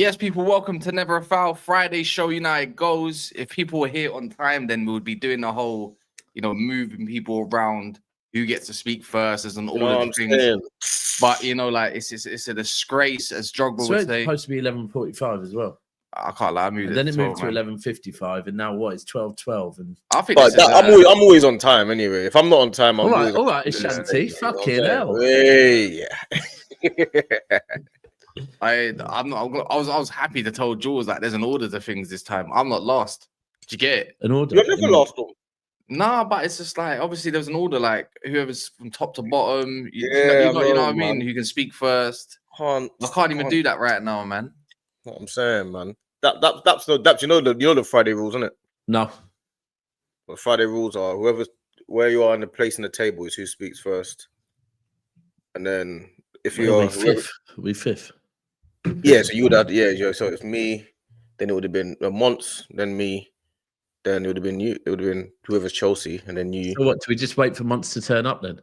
Yes, people, welcome to Never a Foul Friday show. You know how it goes. If people were here on time, then we would be doing the whole, moving people around. Who gets to speak first? As an all of the things. Saying? But it's a disgrace, as Drogba So would it's say. supposed to be 11:45 as well. I can't lie. I moved And then it moved to man. 11:55, and now what? It's 12:12. And I think I'm always on time anyway. If I'm not on time, I'm all right, it's Shanty. Fucking hell. Hey, I was happy to tell Jules that there's an order to things this time. I'm not lost. Did you get it? An order. You're never lost. Nah, but it's just like obviously there's an order, like whoever's from top to bottom. You know what I mean? Who can speak first? I can't even do that right now, man. What I'm saying, man. That's you know the Friday rules, isn't it? No. What Friday rules are where you are in the place in the table is who speaks first, and then if you're fifth, we fifth. Yeah, so you would have So it's me, then it would have been Monts, then me, then it would have been you. It would have been whoever's Chelsea, and then you. So what? Do we just wait for Monts to turn up then?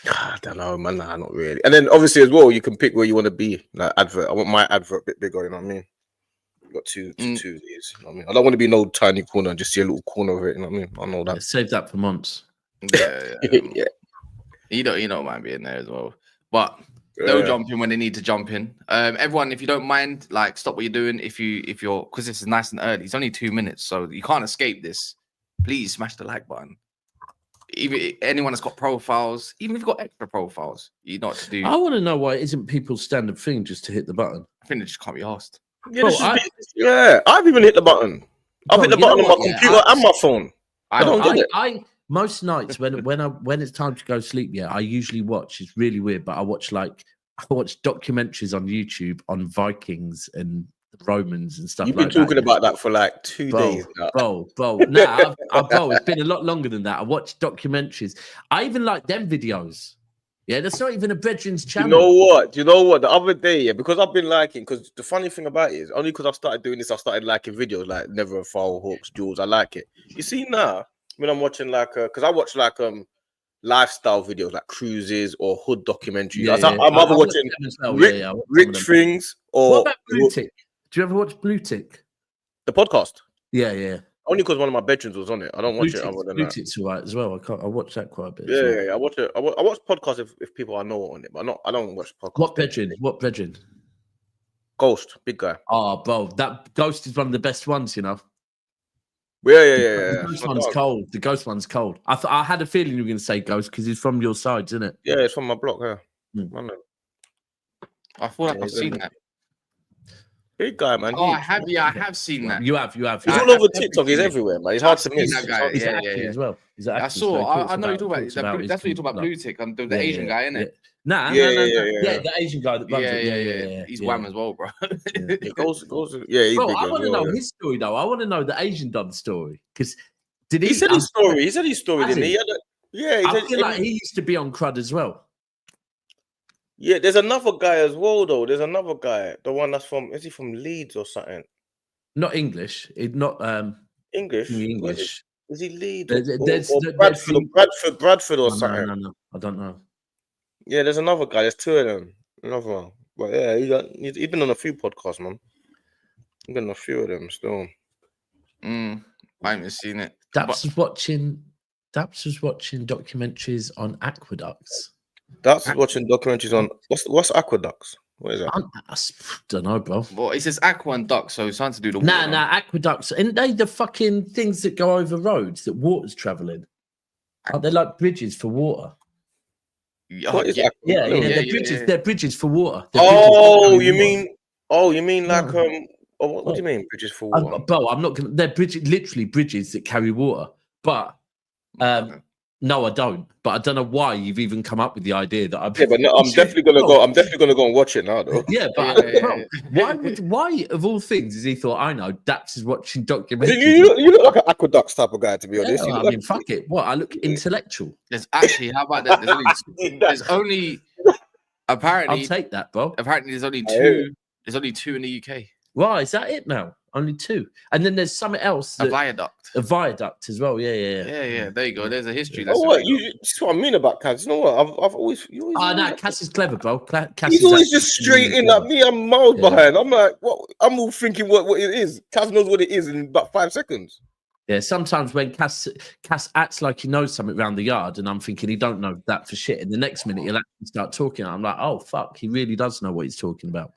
I don't know, man. Nah, not really. And then obviously as well, you can pick where you want to be. Like advert. I want my advert a bit bigger. You know what I mean? Got two of these. You know what I mean? I don't want to be no tiny corner and just see a little corner of it. You know what I mean? I know that. Yeah, save that for Monts. Yeah. Yeah. You don't mind being there as well, but. They'll jump in when they need to jump in. Everyone, if you don't mind, like stop what you're doing. If you're because this is nice and early. It's only 2 minutes, so you can't escape this. Please smash the like button. Even anyone that's got profiles, even if you've got extra profiles, you know what to do. I want to know why it isn't people's standard thing just to hit the button. I think they just can't be asked. Yeah, I've even hit the button. I've hit the button on my computer and my phone. I don't get it. Most nights when it's time to go sleep, I usually watch. It's really weird, but I watch documentaries on YouTube on Vikings and Romans and stuff. You've been talking about that for like 2 days now. Bro. Nah, it's been a lot longer than that. I watch documentaries. I even like them videos. Yeah, that's not even a Brethren's channel. You know what? The other day, because I've been liking, because the funny thing about it is, only because I've started doing this, I started liking videos like Never a Foul, Hawks, Jules. I like it. You see now, when I'm watching because I watch lifestyle videos like cruises or hood documentaries. I'm either watching rich things or. What about Blue Tick? Do you ever watch Blue Tick? The podcast? Yeah. Only because one of my bedrooms was on it. I don't watch it other than Blue that. Tick's all right as well. I watch that quite a bit. Yeah. I watch it. I watch podcasts if people I know on it, but I don't watch podcasts. What bedroom? Ghost, big guy. Oh, bro, that Ghost is one of the best ones, you know. Yeah. The Ghost one's cold. The Ghost one's cold. I had a feeling you were going to say Ghost because he's from your side, isn't it? Yeah, it's from my block. Yeah. I feel like I've seen that. Big guy, man. Oh, I have seen that. You have. He's all over TikTok. He's everywhere, man. He's hard to miss. That guy. Yeah. As well. I saw. I know you talk about. That's what you talk about. Blue Tick. The Asian guy, isn't it? Nah. The Asian guy that runs it. Yeah. He's wham as well, bro. It goes. Yeah, he's bro, big. I want to know his story though. I want to know the Asian done story because he said his story. He said his story, didn't he? I feel like he used to be on crud as well. Yeah, there's another guy as well, though. There's another guy, the one that's is he from Leeds or something? Not English. Not English. English. Is he Leeds? Or Bradford or something? No. I don't know. Yeah, there's another guy. There's two of them. Another one. But yeah, he's been on a few podcasts, man. He's been on a few of them still. I haven't seen it. Daps was watching documentaries on aqueducts. That's watching documentaries on what's aqueducts? What is that? I don't know, bro. Well, it says aqua and duck, so it's something to do with water. Nah, aqueducts. Aren't they the fucking things that go over roads that water's travelling? Aren't they like bridges for water? What is they're bridges. They're bridges for water. You mean like what do you mean bridges for water? Bro, I'm not gonna. They're literally bridges that carry water. But no, I don't. But I don't know why you've even come up with the idea that I'm definitely gonna go. I'm definitely gonna go and watch it now, though. Yeah, but why of all things has he thought? I know Daps is watching documentaries. You look like an aqueducts type of guy, to be honest. I mean, fuck it. What? I look intellectual. There's actually, how about that? There's only apparently. I'll take that, bro. Apparently, there's only two. There's only two in the UK. Why is that it now? Only 2. And then there's something else. A viaduct. A viaduct as well. Yeah. Yeah. There you go. There's a history. Oh, what? That's what I mean about Kaz. You know what? I've always. No, Cass is clever, bro. Cass he's always just straight in at me. I'm miles behind. I'm like, what? I'm all thinking what it is. Kaz knows what it is in about 5 seconds. Yeah, sometimes when Cass acts like he knows something around the yard, and I'm thinking he don't know that for shit. And the next minute he'll actually start talking. I'm like, oh fuck, he really does know what he's talking about.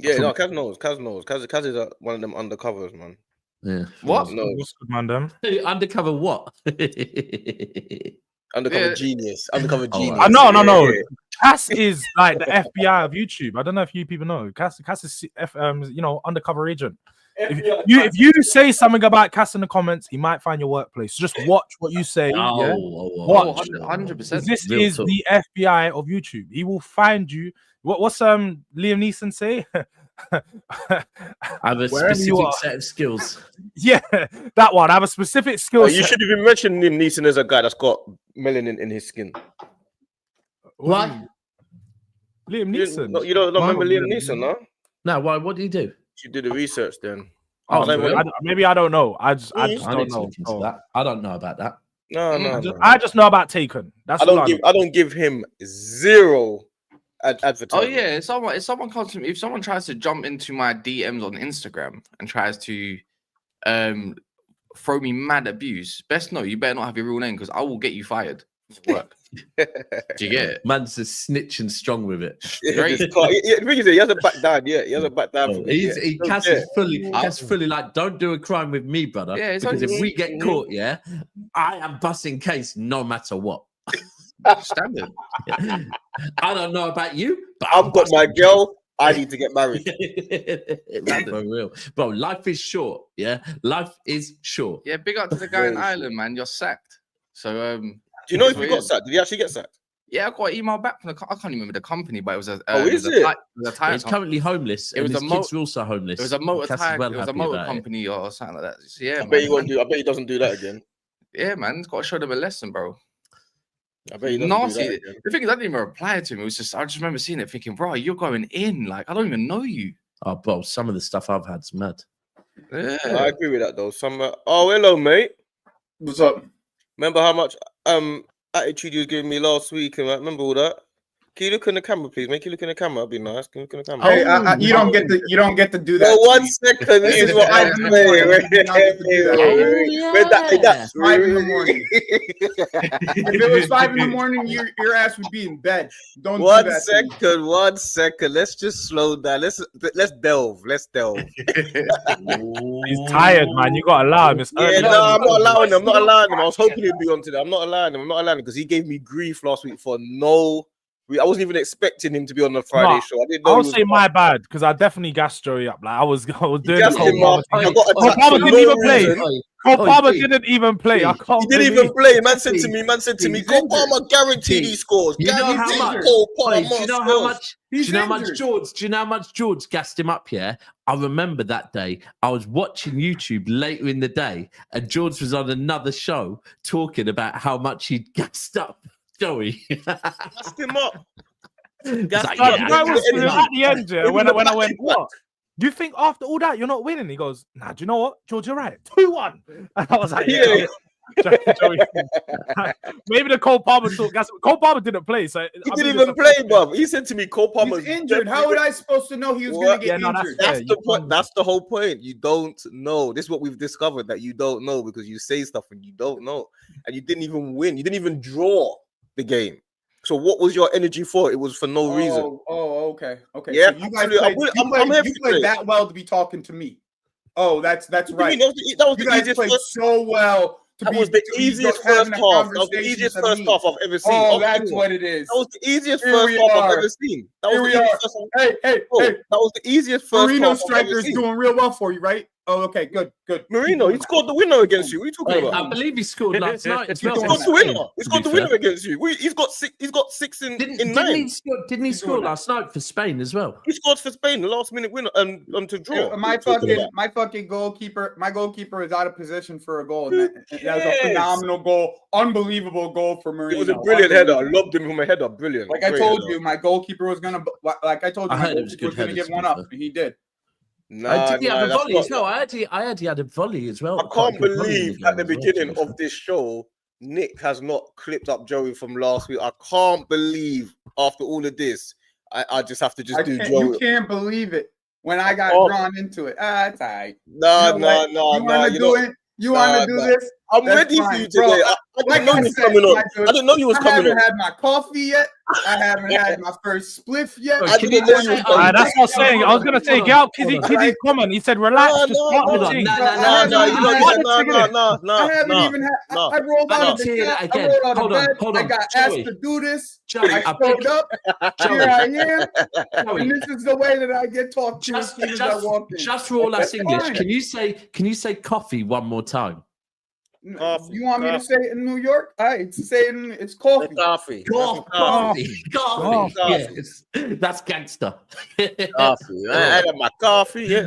Yeah, no, Kaz knows. Kaz is one of them undercovers, man. Yeah. What? No. What's good, man? Them. Undercover what? Undercover genius. Undercover genius. No. Yeah. Cass is like the FBI of YouTube. I don't know if you people know. Cass is undercover agent. If you say something about Cass in the comments, he might find your workplace. So just watch what you say. Watch. 100%. This is the FBI of YouTube. He will find you. What's Liam Neeson say? I have a specific set of skills. Yeah, that one. I have a specific skill. You should have been mentioning Liam Neeson as a guy that's got melanin in his skin. Why? Liam Neeson. You don't remember Liam Neeson, no? No, why? What did he do? You did the research then. Maybe I don't know. I just don't know. That. I don't know about that. No. I just know about Taken. That's I don't give him zero advertising. Oh yeah, if someone comes to me, if someone tries to jump into my DMs on Instagram and tries to throw me mad abuse, best know you better not have your real name because I will get you fired. Work. Do you get it? Man's just snitching strong with it. Great. He hasn't backed down yet. He hasn't backed down. Cass is fully like, don't do a crime with me, brother. Yeah, because if we get caught, I am busting case no matter what. Standard. I don't know about you, but I've got my girl. I need to get married. For real, bro. Life is short. Yeah, life is short. Yeah, big up to the guy in Ireland, man. You're sacked. So, do you know if he got sacked? Did he actually get sacked? Yeah, I got an email back from I can't even remember the company, but it was a. He's currently homeless. It was his kids were also homeless. It was a motor company or something like that. So, yeah, I bet he doesn't do that again. Yeah, man, he's got to show them a lesson, bro. I bet he nasty. The thing is, I didn't even reply to him. It was just I just remember seeing it, thinking, bro, you're going in. Like I don't even know you. Oh, bro, some of the stuff I've had's mad. Yeah, I agree with that though. Oh, hello, mate. What's up? Remember how much attitude you was giving me last week? And remember all that? Can you look in the camera, please? Make you look in the camera. That'd be nice. Can you look in the camera? Hey, you don't get to do that. No, 1 second. This is what I'm saying. That's 5 in the morning. If it was 5 in the morning, your ass would be in bed. Don't do that. 1 second. Let's just slow down. Let's delve. Let's delve. He's tired, man. You gotta allow him. I'm not allowing him. I was hoping he'd be on today. I'm not allowing him because he gave me grief last week for no. I wasn't even expecting him to be on the Friday show. I didn't know. I'll say my bad because I definitely gassed Joey up. Like I was doing the Cole Palmer didn't even play. Cole Palmer didn't even play. I can't. He didn't even play. Man said to me, Cole Palmer guaranteed he scores. Do you know how much George gassed him up? Yeah, I remember that day. I was watching YouTube later in the day, and George was on another show talking about how much he'd gassed up Joey. Gassed him up. At the end, when I went, what? Do you think after all that you're not winning? He goes, nah, do you know what, George, you're right. 2-1. And I was like, yeah. Joey. Maybe the Cole Palmer talk. Cole Palmer didn't play, so he didn't even play, bruv. He said to me, Cole Palmer's injured. How was I supposed to know he was going to get injured? That's the point. That's the whole point. You don't know. This is what we've discovered, that you don't know because you say stuff and you don't know, and you didn't even win. You didn't even draw the game. So what was your energy for? It was for no reason. Oh, okay. Yeah, so you played that well to be talking to me. Oh, that's right. That was the easiest played so well. That was the easiest first half. That was the easiest first half I've ever seen. Oh, that's what it is. That was the easiest first half I've ever seen. That was the easiest first half. Marino striker is doing real well for you, right? Oh, okay, good. Marino, he scored the winner against you. What are you talking about? I believe he scored last night as well. He scored the winner. He scored the winner against you. He's got six in 9. Didn't he score last night for Spain as well? He scored for Spain, the last minute winner, to draw. My fucking goalkeeper. My goalkeeper is out of position for a goal. That was a phenomenal goal, unbelievable goal for Marino. It was a brilliant header. I loved him from a header. Brilliant. Like I told you, my goalkeeper was gonna. Like I told you, my goalkeeper was gonna get one up, and he did. Did he have a volley as well? I heard he had a volley as well. I can't believe at the beginning of this show, Nick has not clipped up Joey from last week. I can't believe after all of this, I just have to do Joey. You can't believe it when I got drawn into it. It's all right. No. You want to do it? You want to do this? I'm ready for you today. I didn't know you was coming on. I didn't know you was coming on. I haven't had my coffee yet. I haven't had my first spliff yet. I didn't know you was coming. That's what I'm saying. I was going to say, get out Kiddy's comment. He said, relax. No. I haven't even had. I rolled out of the bed. Hold on. I got asked to do this. I showed up. Here I am. And this is the way that I get talked to as soon as I walk in. Just for all us English, can you say coffee one more time? Coffee, you want me to say it in New York? It's coffee. Coffee. Yeah, that's gangster. Coffee. I had my coffee. Yeah.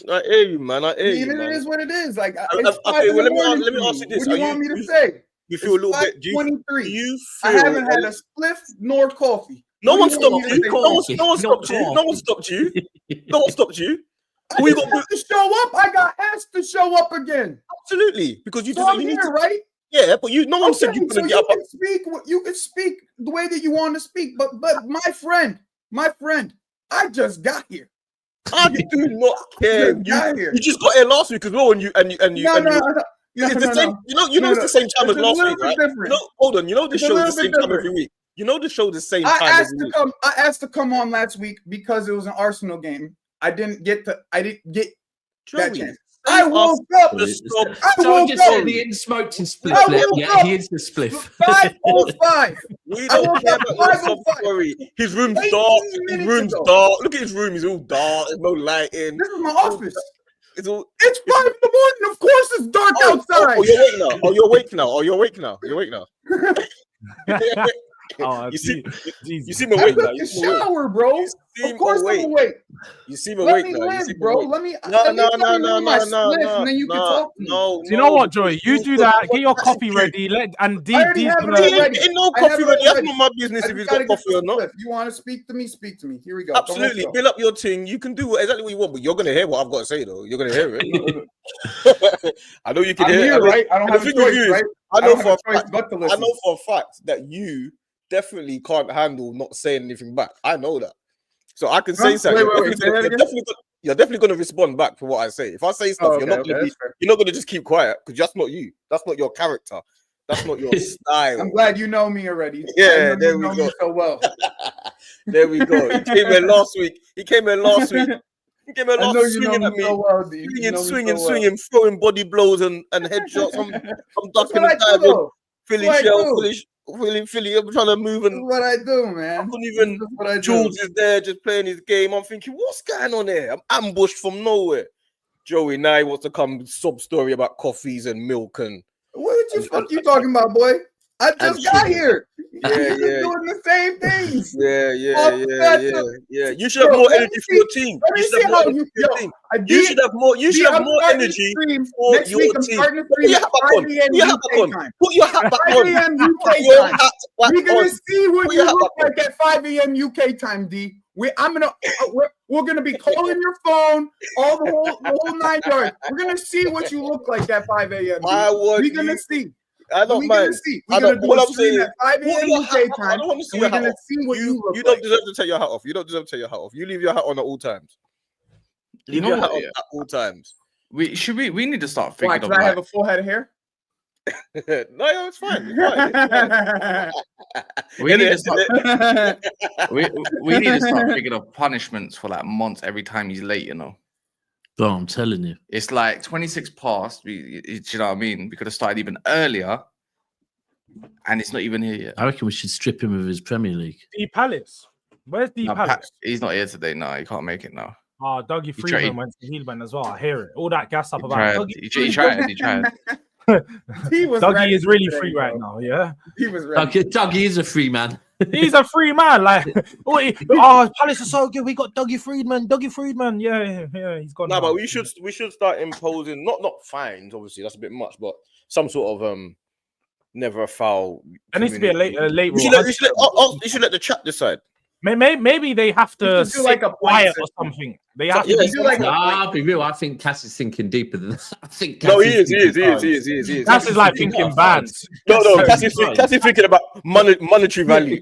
I hear you, man. I hear you, man. It is what it is. Like, okay, well, let me ask you this. What do you want me to say? You feel a little bit. 23. I haven't had a spliff nor coffee. No one stopped you. No one stopped you. No one stopped you. No one stopped you. We got to show up. I got asked to show up again. Absolutely, because you I'm here, right? Yeah, but no one said you couldn't get up. You can speak the way that you want to speak, but my friend, I just got here. I do not care. You just got here last week as well, and you. No. It's the same. It's the same time as last week, right? Hold on. The show's the same time every week. The show's the same time every week. I asked to come on last week because it was an Arsenal game. I didn't get that chance. I woke up. He smoked his spliff. Yeah, he is the spliff. 5:05. We don't care about Sorry. His room's dark. His room's dark. Look at his room. He's all dark. There's no lighting. This is my office. It's 5 in the morning. Of course, it's dark outside. You're awake now. You're awake now. You see me awake now. You shower, bro. Of course I'm awake. You see me awake now. Let me live, bro. Let me. No. And then you can talk to me. No. You know what, Joey? You do that. Get your coffee ready. Ain't no coffee ready. That's not my business if he's got coffee or not. If you want to speak to me, speak to me. Here we go. Absolutely. Build up your thing. You can do exactly what you want, but you're gonna hear what I've got to say, though. You're gonna hear it. I know you can hear it, right? I don't have a choice, right? I know for a fact that you definitely can't handle not saying anything back. I know that. So I can say something. You're definitely going to respond back to what I say. If I say stuff, you're not going to just keep quiet because that's not you. That's not your character. That's not your style. I'm glad you know me already. Yeah, there we go. So well. There we go. He came in last week. He came in last week swinging at me. Swinging, throwing body blows and headshots. I'm ducking and diving. Philly, I'm trying to move and what I do, man. I couldn't even. Jules is there just playing his game. I'm thinking, what's going on here? I'm ambushed from nowhere. Joey now he wants to come sob story about coffees and milk and what the fuck you talking about, boy? I just got here. Yeah. Doing the same things. Yeah. You should have more energy for your team. You should have more energy for your team. Put your hat back on. 5 a.m. UK time. We're gonna see what you look like at 5 a.m. UK time, D. We're gonna be calling your phone the whole 9 yards. We're gonna see what you look like at 5 a.m. We're gonna see. I don't mind. We're going to do a stream at 5 a.m. UK time. We're going to see what you look like. You don't deserve to take your hat off. You leave your hat on at all times. Leave your hat on at all times. We need to start thinking. Why? Can I have a full head of hair? No, it's fine. We need to start thinking of punishments for like months every time he's late. Oh, I'm telling you. It's like 26 past. You know what I mean? We could have started even earlier. And it's not even here yet. I reckon we should strip him of his Premier League. D Palace. Where's D Palace? He's not here today. No, he can't make it now. Dougie Freeman went to Heelman as well. I hear it. All that gas up about Dougie. He tried. Dougie is really free right now, yeah? He was ready. Dougie is a free man. He's a free man. Like, Palace are so good. We got Dougie Freedman. Yeah, he's gone. No, but we should start imposing not fines. Obviously, that's a bit much, but some sort of never a foul. There needs to be a late. You should let the chat decide. Maybe they have to You should do like a quiet point or something. They have Yeah, to do like I'll be real. I think Cass is thinking deeper than that. I think No, he Cass is. Cass is like thinking bad. No, Cassie's thinking about monetary value.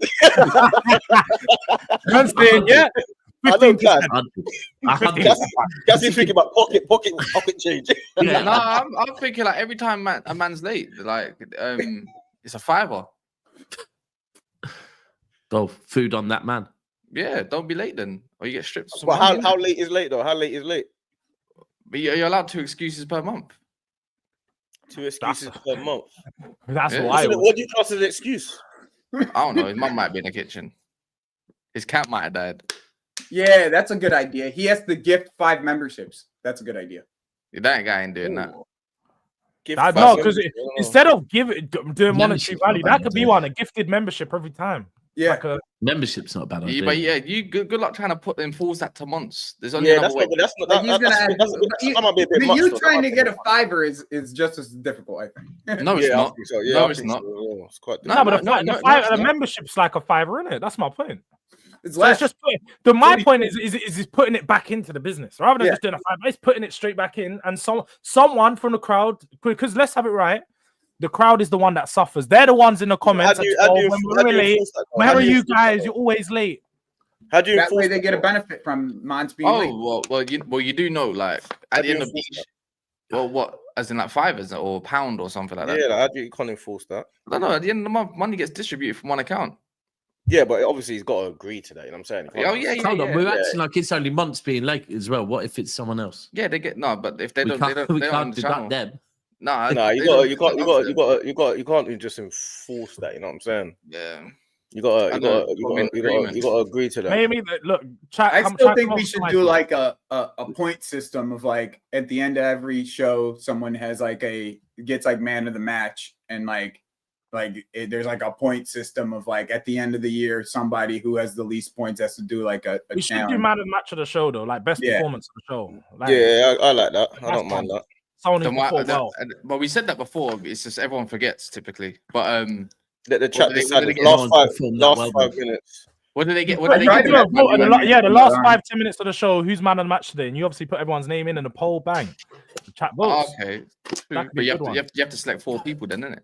Man's saying, yeah. I know, Cass. 15%. Cassie's thinking about pocket change. Yeah. No, I'm thinking like every time a man's late, like it's a $5. Oh, food on that man. Yeah, don't be late then, or you get stripped. But how late is late though? How late is late? But you're allowed 2 excuses per month. 2 excuses per month. That's Yeah. wild. What do you class as an excuse? I don't know. His mum might be in the kitchen. His cat might have died. Yeah, that's a good idea. He has to gift 5 memberships. That's a good idea. That guy ain't doing that. No, because instead of doing monetary Membership's value, not that bad, could be yeah. one, a gifted membership every time. Yeah. Like a, Membership's not a bad idea. But yeah, you good luck trying to enforce that to months. There's only Yeah, another way. that's not. Like, he's gonna have, That might be a bit but much. you though. trying That to might get be a fiver is just as difficult, I think. No, it's Yeah, I not. think so. Yeah, No, I it's think not. so. Yeah, it's quite. No, no, but no, the no. membership's like a $5, isn't it? That's my point. It's So less. it's just my point is putting it back into the business rather than just doing a $5. It's putting it straight back in, and someone from the crowd, because let's have it right. The crowd is the one that suffers. They're the ones in the comments. Where are you guys? You're always late. How do you That way enforce they get a benefit from Mons being late. well, you do know, like at the end of each. Well, what? As in like $5 or £1 or something like that. Yeah, like, how do you can't enforce that? No. At the end of the month, money gets distributed from one account. Yeah, but obviously he's got to agree to that. You know what I'm saying? Oh yeah. Hold on, we're acting like it's only months being late as well. What if it's someone else? Yeah, they get but if they We don't, can't, they don't, we they don't can't on the deduct channel. them. No, you can't just enforce that. You know what I'm saying? Yeah. You gotta agree to that. Maybe look. I still think we should do like a point system of like at the end of every show, someone has like gets like man of the match, and there's like a point system of like at the end of the year, somebody who has the least points has to do like a we should challenge. do man of the match of the show though, like best performance of the show. Like, Yeah, I like that. I don't mind that. Someone who performed well. But we said that before. It's just everyone forgets typically. But the chat decided last 5 minutes. What did they get? The last 5-10 minutes of the show, who's man of the match today? And you obviously put everyone's name in the poll, bang. The chat votes. Okay. But you have to select 4 people then, isn't it?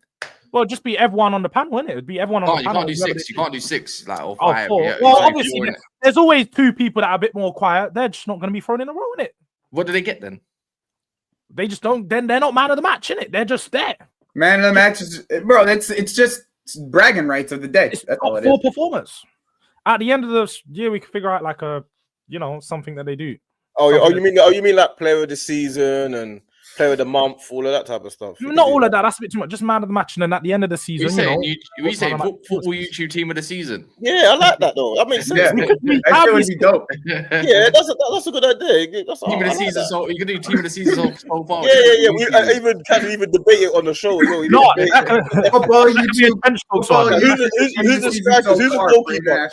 Well, just be everyone on the panel, innit? It'd be everyone on the panel. You can't do 6 like or Oh, 5. 4. Yeah, Well, obviously, there's always 2 people that are a bit more quiet. They're just not going to be thrown in a row, innit? What do they get then? They just don't. Then they're not man of the match, innit? They're just there. Man of the match is, bro. It's just bragging rights of the day. It's That's all it for is. performance. At the end of the year, we can figure out like something that they do. You mean like player of the season and player of the month, all of that type of stuff? Not all of that. That's a bit too much. Just man of the match, and then at the end of the season, we say football YouTube team of the season. Yeah, I like that though. That makes sense. Yeah, that would be dope. Yeah, that's a good idea. Team of the season. So you can do team of the season so far. Yeah. We even debate it on the show as well. Who's the strikers? Who's the goalkeeper?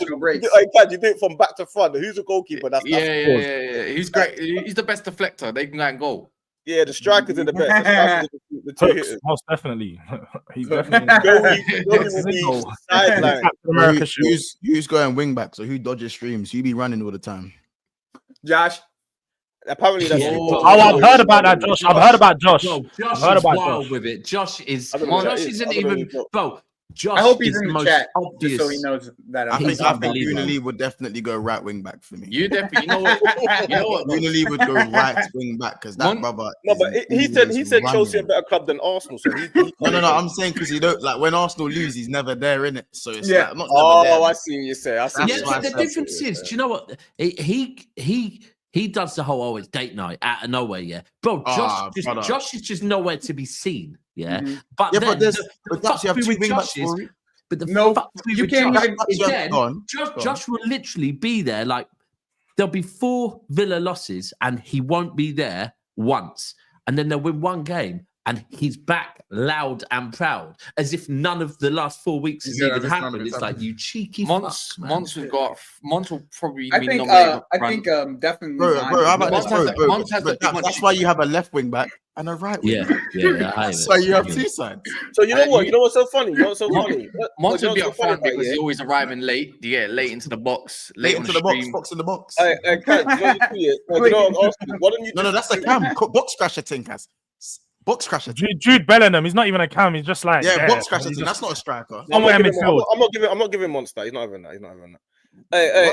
You do it from back to front. Who's the goalkeeper? Yeah. He's great. He's the best deflector. They can go and goal. Yeah, the strikers are the best. The 2 hitters. Most definitely. He's definitely who's going wing back? So who dodges streams? You be running all the time. Josh. Apparently that's I've heard about that, Josh. I've heard about Josh. Bro, Josh heard is about wild Josh. with it. Josh isn't even even bro. Josh I hope he's is in the the most chat obvious. just so he knows that. I think unbelievable. Unili would definitely go right wing back for me. You definitely, you know what? Unili would go right wing back because that brother. No, but he said Chelsea a better club than Arsenal. So no. I'm saying because like when Arsenal lose, he's never there in it. So it's like, I'm not there. I see what you say. The difference is, do you know what? He does the whole it's date night out of nowhere, yeah. Bro, Josh is just nowhere to be seen, yeah. Mm-hmm. But you have 2 wing backs for it. But the No, you can't. Josh will literally be there. Like there'll be 4 Villa losses, and he won't be there once, and then they'll win 1 game, and he's back loud and proud, as if none of the last 4 weeks has even happened. It's like, you cheeky Monts will probably I be think definitely. Bro, how about this, bro? Monts has But that's why you have a left wing back and a right wing. Yeah. That's why you have two sides. So you know what? You know what's so funny? Monts will be up front because he's always arriving late. You get late into the box, Late into the box in the box. Cam, you know what I'm asking? Why don't you? No, that's a Cam box crasher thing, Kaz. Box crasher. Jude Bellingham, he's not even a Cam. He's just like box crasher thing. That's not a striker. I'm not giving Monster. He's not having that. Hey.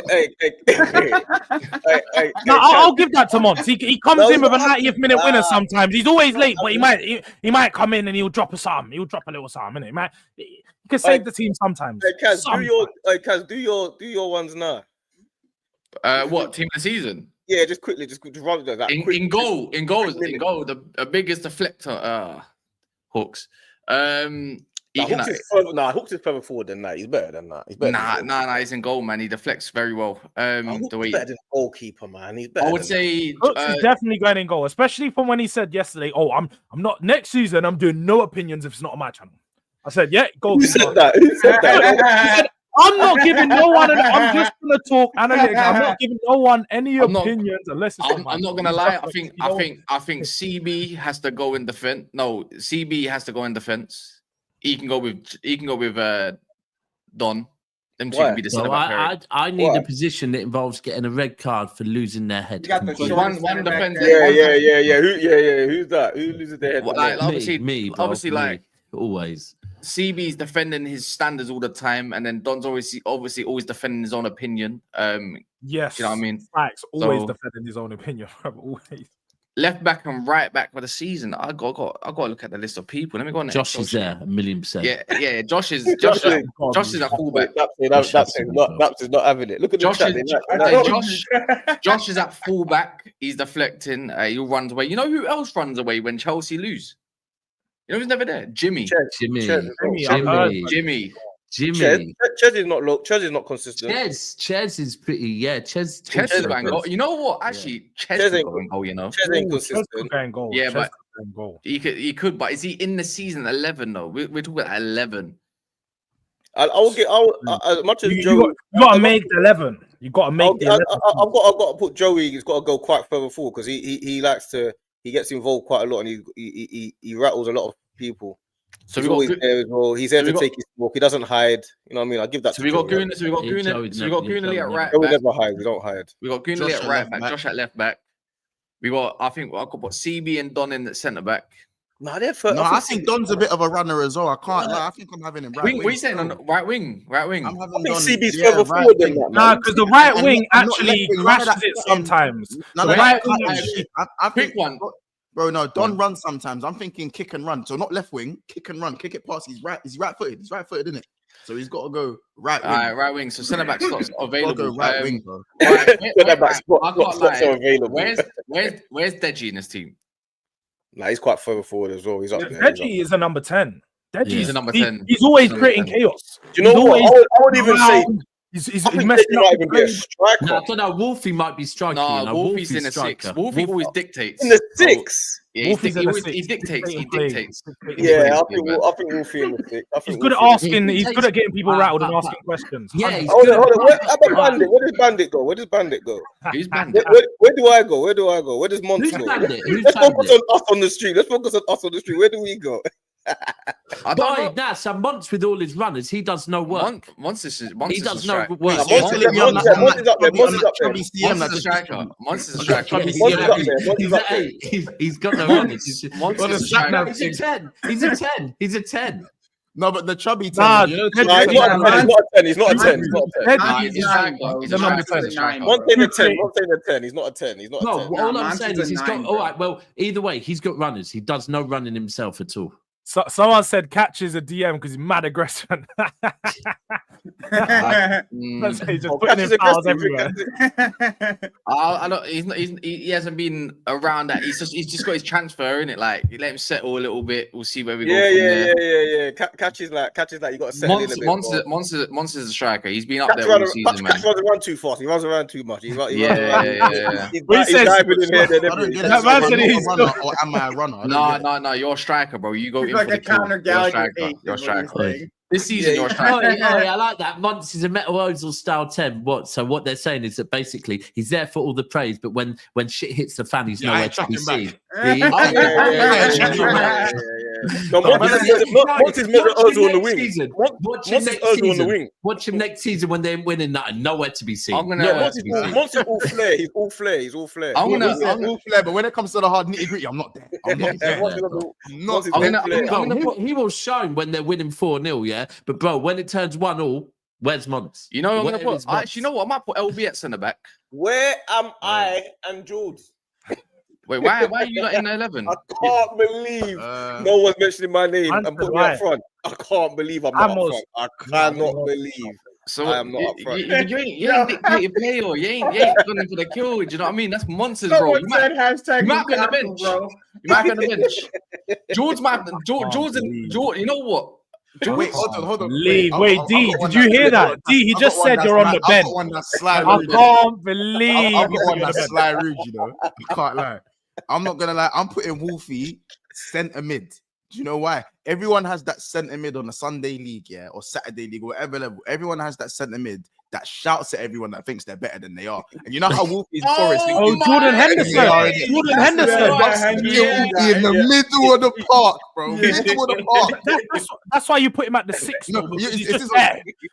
I'll give that to Mons. He comes in with a 90th minute winner sometimes. He's always late, but he might come in and he'll drop a something. He'll drop a little something. He can save the team sometimes. Kaz, do your ones now. What team of the season? Yeah, just quickly, just run that. In goal, the biggest deflector, Hawks. Hawks is further forward than that. He's better than that. Nah, he's in goal, man. He deflects very well. Hawks is better than goalkeeper, man. He's better. I would say Hawks is definitely going in goal, especially from when he said yesterday, "Oh, I'm not next season. I'm doing no opinions if it's not on my channel." I said, "Yeah, goalkeeper." Who said that? I'm not giving no one. I'm just gonna talk analytics. I'm not giving no one any opinions unless it's. I'm not gonna lie. I think CB has to go in defense. No, CB has to go in defense. He can go with Don. Them two can be the centre back. I need a position that involves getting a red card for losing their head. One defense. Yeah. Who's that? Who loses their head? Me. Obviously, like always. CB's defending his standards all the time, and then Don's obviously always defending his own opinion. Yes, you know what I mean. Facts. Always defending his own opinion. Always. Left back and right back for the season. I got to look at the list of people. Let me go on. Josh is there, 1,000,000%. Yeah. Josh is a fullback. That's not having it. Look at Josh is at fullback. He's deflecting. He runs away. You know who else runs away when Chelsea lose? You know who's never there? Jimmy. Jimmy. Chez is not low. Chez is not consistent. Chez is pretty. Yeah, Chez is going goal. You know what? Actually, Chez is going goal. You know, Chez ain't consistent. Yeah, but he could. But is he in the season 11 though? We're talking about 11. As much as Joey, you gotta make the 11. You gotta make the 11. I've got to put Joey. He's got to go quite further forward because he likes to. He gets involved quite a lot and he rattles a lot of people. So he's always there as well. He's there to take his walk. He doesn't hide. You know what I mean? I give that. So we got Goonali at right back. We never hide. We don't hide. We got Goonali at right back. Josh at left back. We got. I got CB and Don in the centre back. I think Don's a bit of a runner as well. I can't lie. I think I'm having him right wing. What are you saying on right wing? I think CB's further forward than that. Nah, because the right wing actually crashes it sometimes. Quick one. Bro, no, Don runs sometimes. I'm thinking kick and run. So not left wing, kick and run, kick it past. He's right-footed. He's right-footed, isn't it? So he's got to go right wing. Right wing. So centre back slots available. Right wing, bro. Centre back slots are available. Where's Deji in this team? Nah, he's quite further forward as well. He's up there. Deji is a number 10. He's a number 10. He's always creating chaos. Do you know what? I would even say. He's messing up. Even be a striker. No, I don't know. Wolfie might be striking. No, Wolfie's in the 6. Wolfie always dictates. In the 6? Yeah, he dictates. Yeah, I think Wolfie in the 6. He's good at asking. He's good at getting people rattled and asking questions. Yeah. Hold on. Where does Bandit go? Who's Bandit? Where do I go? Where does Monts go? Let's focus on us on the street. Where do we go? Some Monts with all his runners, he does no work. Monts is no work. Monts is up there. He's got no runners. He's a 10. No, but the chubby 10. He's not a 10. He's a number 10. One thing a 10. He's not a 10. No, all I'm saying is he's got. All right. Well, either way, he's got runners. He does no running himself at all. So, someone said Catch is a DM because he's mad aggressive. Let's say just putting in fouls everywhere. I don't. He hasn't been around that. He's just got his transfer in it. Like you let him settle a little bit. We'll see where we go from there. Yeah. Catch is like you got to settle in a bit. Monster's a striker. He's been up there all season, man. Catch runs around too fast. He runs around too much. He's yeah. He's diving in here. Or am I a runner? No. You're a striker, bro. You go He's in like for a the kill. counter You're a Gallagher. striker. You're a striker. Saying. This season, you're a striker. I like that. Monts is a Metal Ozil style 10. What they're saying is that basically he's there for all the praise, but when shit hits the fan, he's nowhere to be seen. No, Monts is Metal Ozil on the wing. Watch him next season when they're winning that and nowhere to be seen. Monts is all flair. He's all flair. He's all flair. I'm all flair, but when it comes to the hard nitty-gritty, I'm not there. He will shine when they're winning 4-0, yeah? But, bro, when it turns 1-1, where's Monts? You know, I'm going to put... Actually, you know what? I might put LB at centre-back. Where am I and George? Wait, why are you not in the 11? I can't believe no one's mentioning my name and put me up front. I can't believe I'm not up front. I cannot believe I am not up front. You ain't dictated play or you ain't going in for the kill. Do you know what I mean? That's monsters, bro. You might be on the bench. Bro. You might be on the bench. George, you know what? Wait, hold on. Wait, D, did you hear that? D, he just said you're on the bench. I can't believe I've got one that's sly rude, you know. I can't lie. I'm not gonna lie. I'm putting Wolfie centre mid. Do you know why? Everyone has that centre mid on the Sunday league, yeah, or Saturday league, or whatever level. Everyone has that centre mid that shouts at everyone that thinks they're better than they are. And you know how Wolfie's Forest. Jordan Henderson. Jordan Henderson. In the middle of the park, bro. Middle of the park. That's why you put him at the 6th.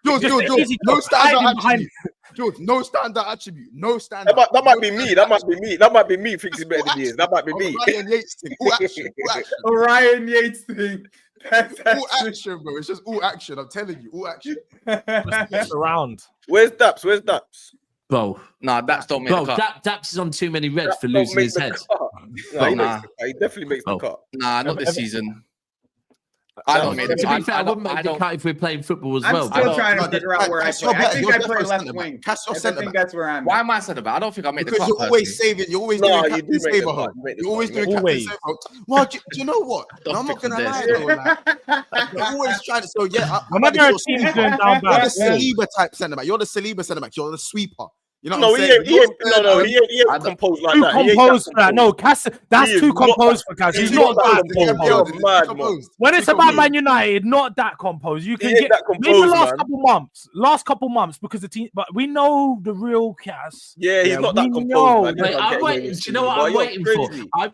George, no standout attribute. George, no standout attribute. No standout. That might be me. That might be me thinking better than he is. That might be me. Ryan Yates thing. All action. Ryan Yates thing. All action, bro. It's just all action. I'm telling you, all action. Just around. Where's Daps? Bro. Nah, Daps don't make the cut. Daps is on too many reds for losing his head. No, he definitely makes the cut. Nah, not this season. I don't make the cut. To be fair, I wouldn't make the cut if we're playing football as well. I'm still trying to figure out where I play. I think I play left wing. I think that's where I'm at. Why am I centre back? I don't think I made the cut. Because you're always saving. You're always doing captain saver. You're always doing captain saver. Well, do you know what? I'm not gonna lie though. You're always trying to. So yeah, whenever a team's going down bad, you're the Saliba type centre back. You're the Saliba centre back. You're the sweeper. You know he ain't composed like that. Too composed for that. No, Cass, that's too composed for Cass. He's not that composed. When it's about Man United, not that composed. You can get maybe last couple months because the team, but we know the real Cass. Yeah, he's not that composed. I'm waiting. Do you know what I'm waiting for?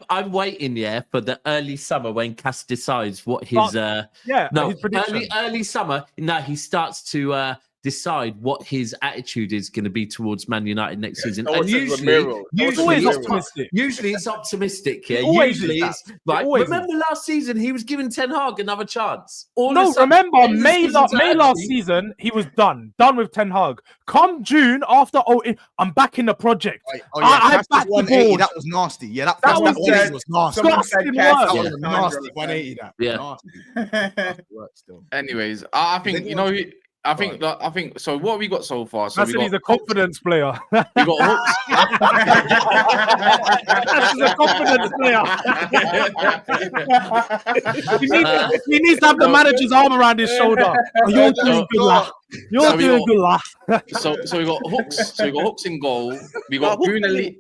I'm waiting, for the early summer when Cass decides what his his prediction. Early summer. Now he starts to decide what his attitude is going to be towards Man United next season. And usually it's optimistic. Yeah, usually it's like remember last season he was giving Ten Hag another chance. Remember May last season he was done with Ten Hag. Come June after I'm back in the project. I back the board. That was nasty. Yeah, that was nasty. That was nasty. 180. That. Yeah. Anyways, I think I think so. What have we got so far? So he's a confidence player. We got Hooks. He's a confidence player. He needs to have the manager's arm around his shoulder. You're doing good, lad. You're doing good, lad. So we got Hooks. So we got Hooks in goal. We got Brunelli.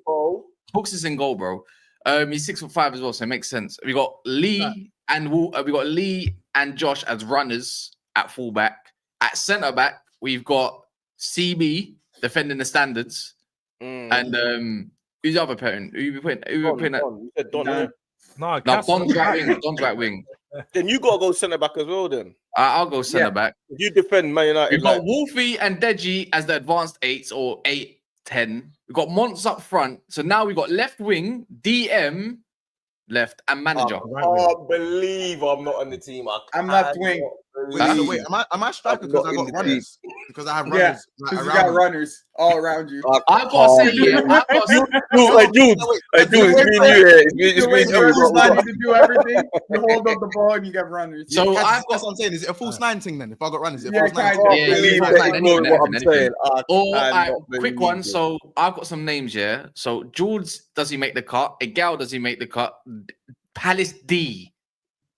Hooks is in goal, bro. He's 6'5" as well, so it makes sense. We got Lee and Josh as runners at fullback. At centre back, we've got CB defending the standards, and who's the other parent? Who we putting? Who we putting at? You said Don. No, Don's right wing. Don's right wing. Then you gotta go centre back as well. Then I'll go centre back. You defend Man United. We've got Wolfie and Deji as the advanced 8s or 8-10. We've got Monts up front. So now we've got left wing, DM, left, and manager. I can't believe I'm not on the team. I'm left wing. Wait, am I striker because I got runners? Because I have runners. Because you got runners all around you. I've got to say, Jude, it's me and you. It's me and you. Everybody to do everything. You hold up the ball and you get runners. So that's what I'm saying. Is it a false 9 thing then? If I got runners, is it Yeah, false 9? What I'm saying. Quick one. So I've got some names here. So Jules, does he make the cut? Egal, does he make the cut? Palace D,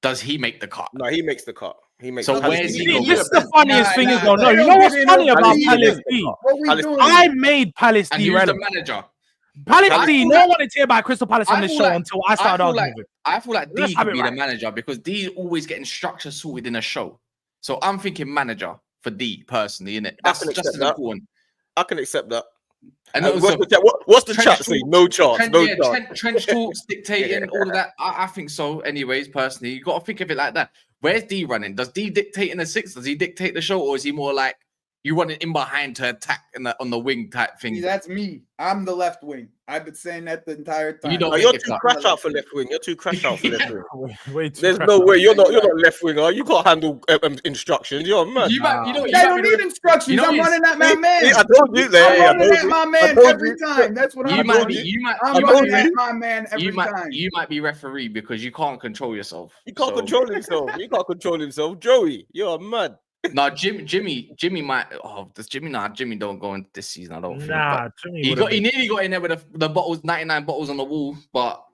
does he make the cut? No, he makes the cut. He makes. So where's he going? This is the funniest thing is though. No, you know what's funny about Palace D? I made Palace D relevant. The manager. Palace D. No one wanted to hear about Crystal Palace on this show until I started arguing with it. I feel like D could be the manager because D is always getting structure sorted in a show. So I'm thinking manager for D personally, innit? That's just as important. I can accept that. And what's the chat say? No chance. Trench talks, dictating, all of that. I think so. Anyways, personally, you got to think of it like that. Where's D running? Does D dictate in the 6? Does he dictate the show, or is he more like you running in behind to attack on the wing type thing? See, that's me. I'm the left wing. I've been saying that the entire time. You're too crash out for left wing. You're too crash out for left wing. There's no way. You're not left winger. You can't handle instructions. You're mad. I don't need instructions. I'm running that my man. I told you that. I'm running at my man every time. That's what I'm doing. I'm running at my man every time. You might be referee because you can't control yourself. He can't control himself. He can't control himself. Joey, you're mad. No, Jimmy might. Oh, does Jimmy? Nah, Jimmy don't go in this season. I don't think. Nah, he nearly got in there with the bottles, 99 bottles on the wall. But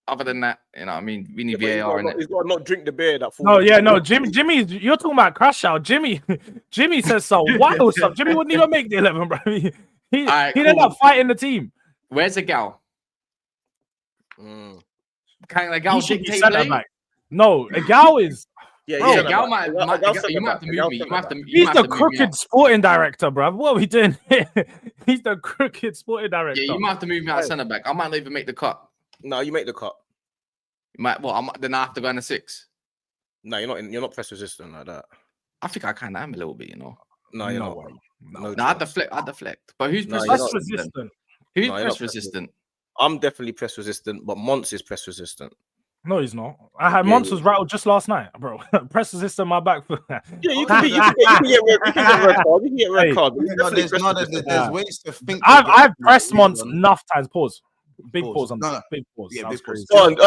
other than that, you know, what I mean, we need VAR in it. He's got to not drink the beer that. Jimmy, you're talking about crash out. Jimmy says so wild stuff. Jimmy wouldn't even make the 11, bro. He ended up fighting the team. Where's the gal? Kind of like gal dictate play. No, a gal is. Yeah, Gal might you might have to move me. He's the crooked sporting director, bro. What are we doing here? He's the crooked sporting director. Yeah, you might have to move me out centre back. I might not even make the cut. No, you make the cut. You might. Well, then I have to go in the 6. No, you're not press resistant like that. I think I kind of am a little bit, you know. No, you're not. No, I deflect. But who's press resistant? Who's press resistant? I'm definitely press resistant, but Mons is press resistant. No, he's not. I had Monsters rattled just last night, bro. Press resistant my back foot. Yeah, you can get red card. You can get red card. There's ways to think. I've pressed Monts enough times. Pause. Big pause on that. Big pause. Yeah, big pause. Go on,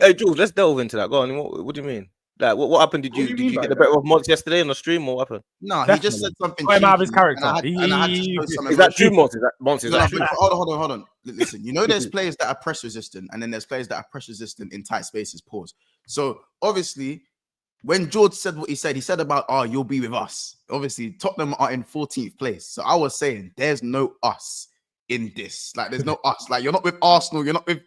hey, Jules, let's delve into that. Go on. What do you mean? Like, what happened? Did you get the better of Monts yesterday on the stream, or what happened? No, he just said something. Out of his character. Is that true, Monts? Is that true? Hold on. Listen, you know, there's players that are press resistant, and then there's players that are press resistant in tight spaces. Pause. So obviously, when George said what he said about, you'll be with us. Obviously, Tottenham are in 14th place. So I was saying, there's no us in this. Like, there's no us. Like, you're not with Arsenal. You're not with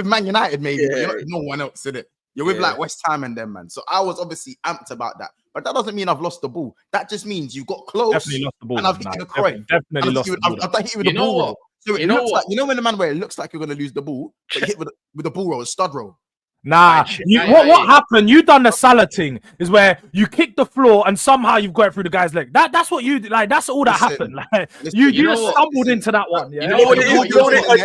Man United, maybe. But you're not with no one else in it. You're with like West Ham and them, man. So I was obviously amped about that. But that doesn't mean I've lost the ball. That just means you got close. Definitely lost the ball. And I've hit the Cruyff. Definitely lost the ball. I've hit with the ball roll. So it looks like, you know when the man where it looks like you're going to lose the ball, but you hit with the ball roll, a stud roll. Nah, what happened? You done the Salah thing is where you kick the floor and somehow you've got it through the guy's leg. That's what you like. That's all that happened. Like, you just stumbled into that one. Yeah? You know what it is?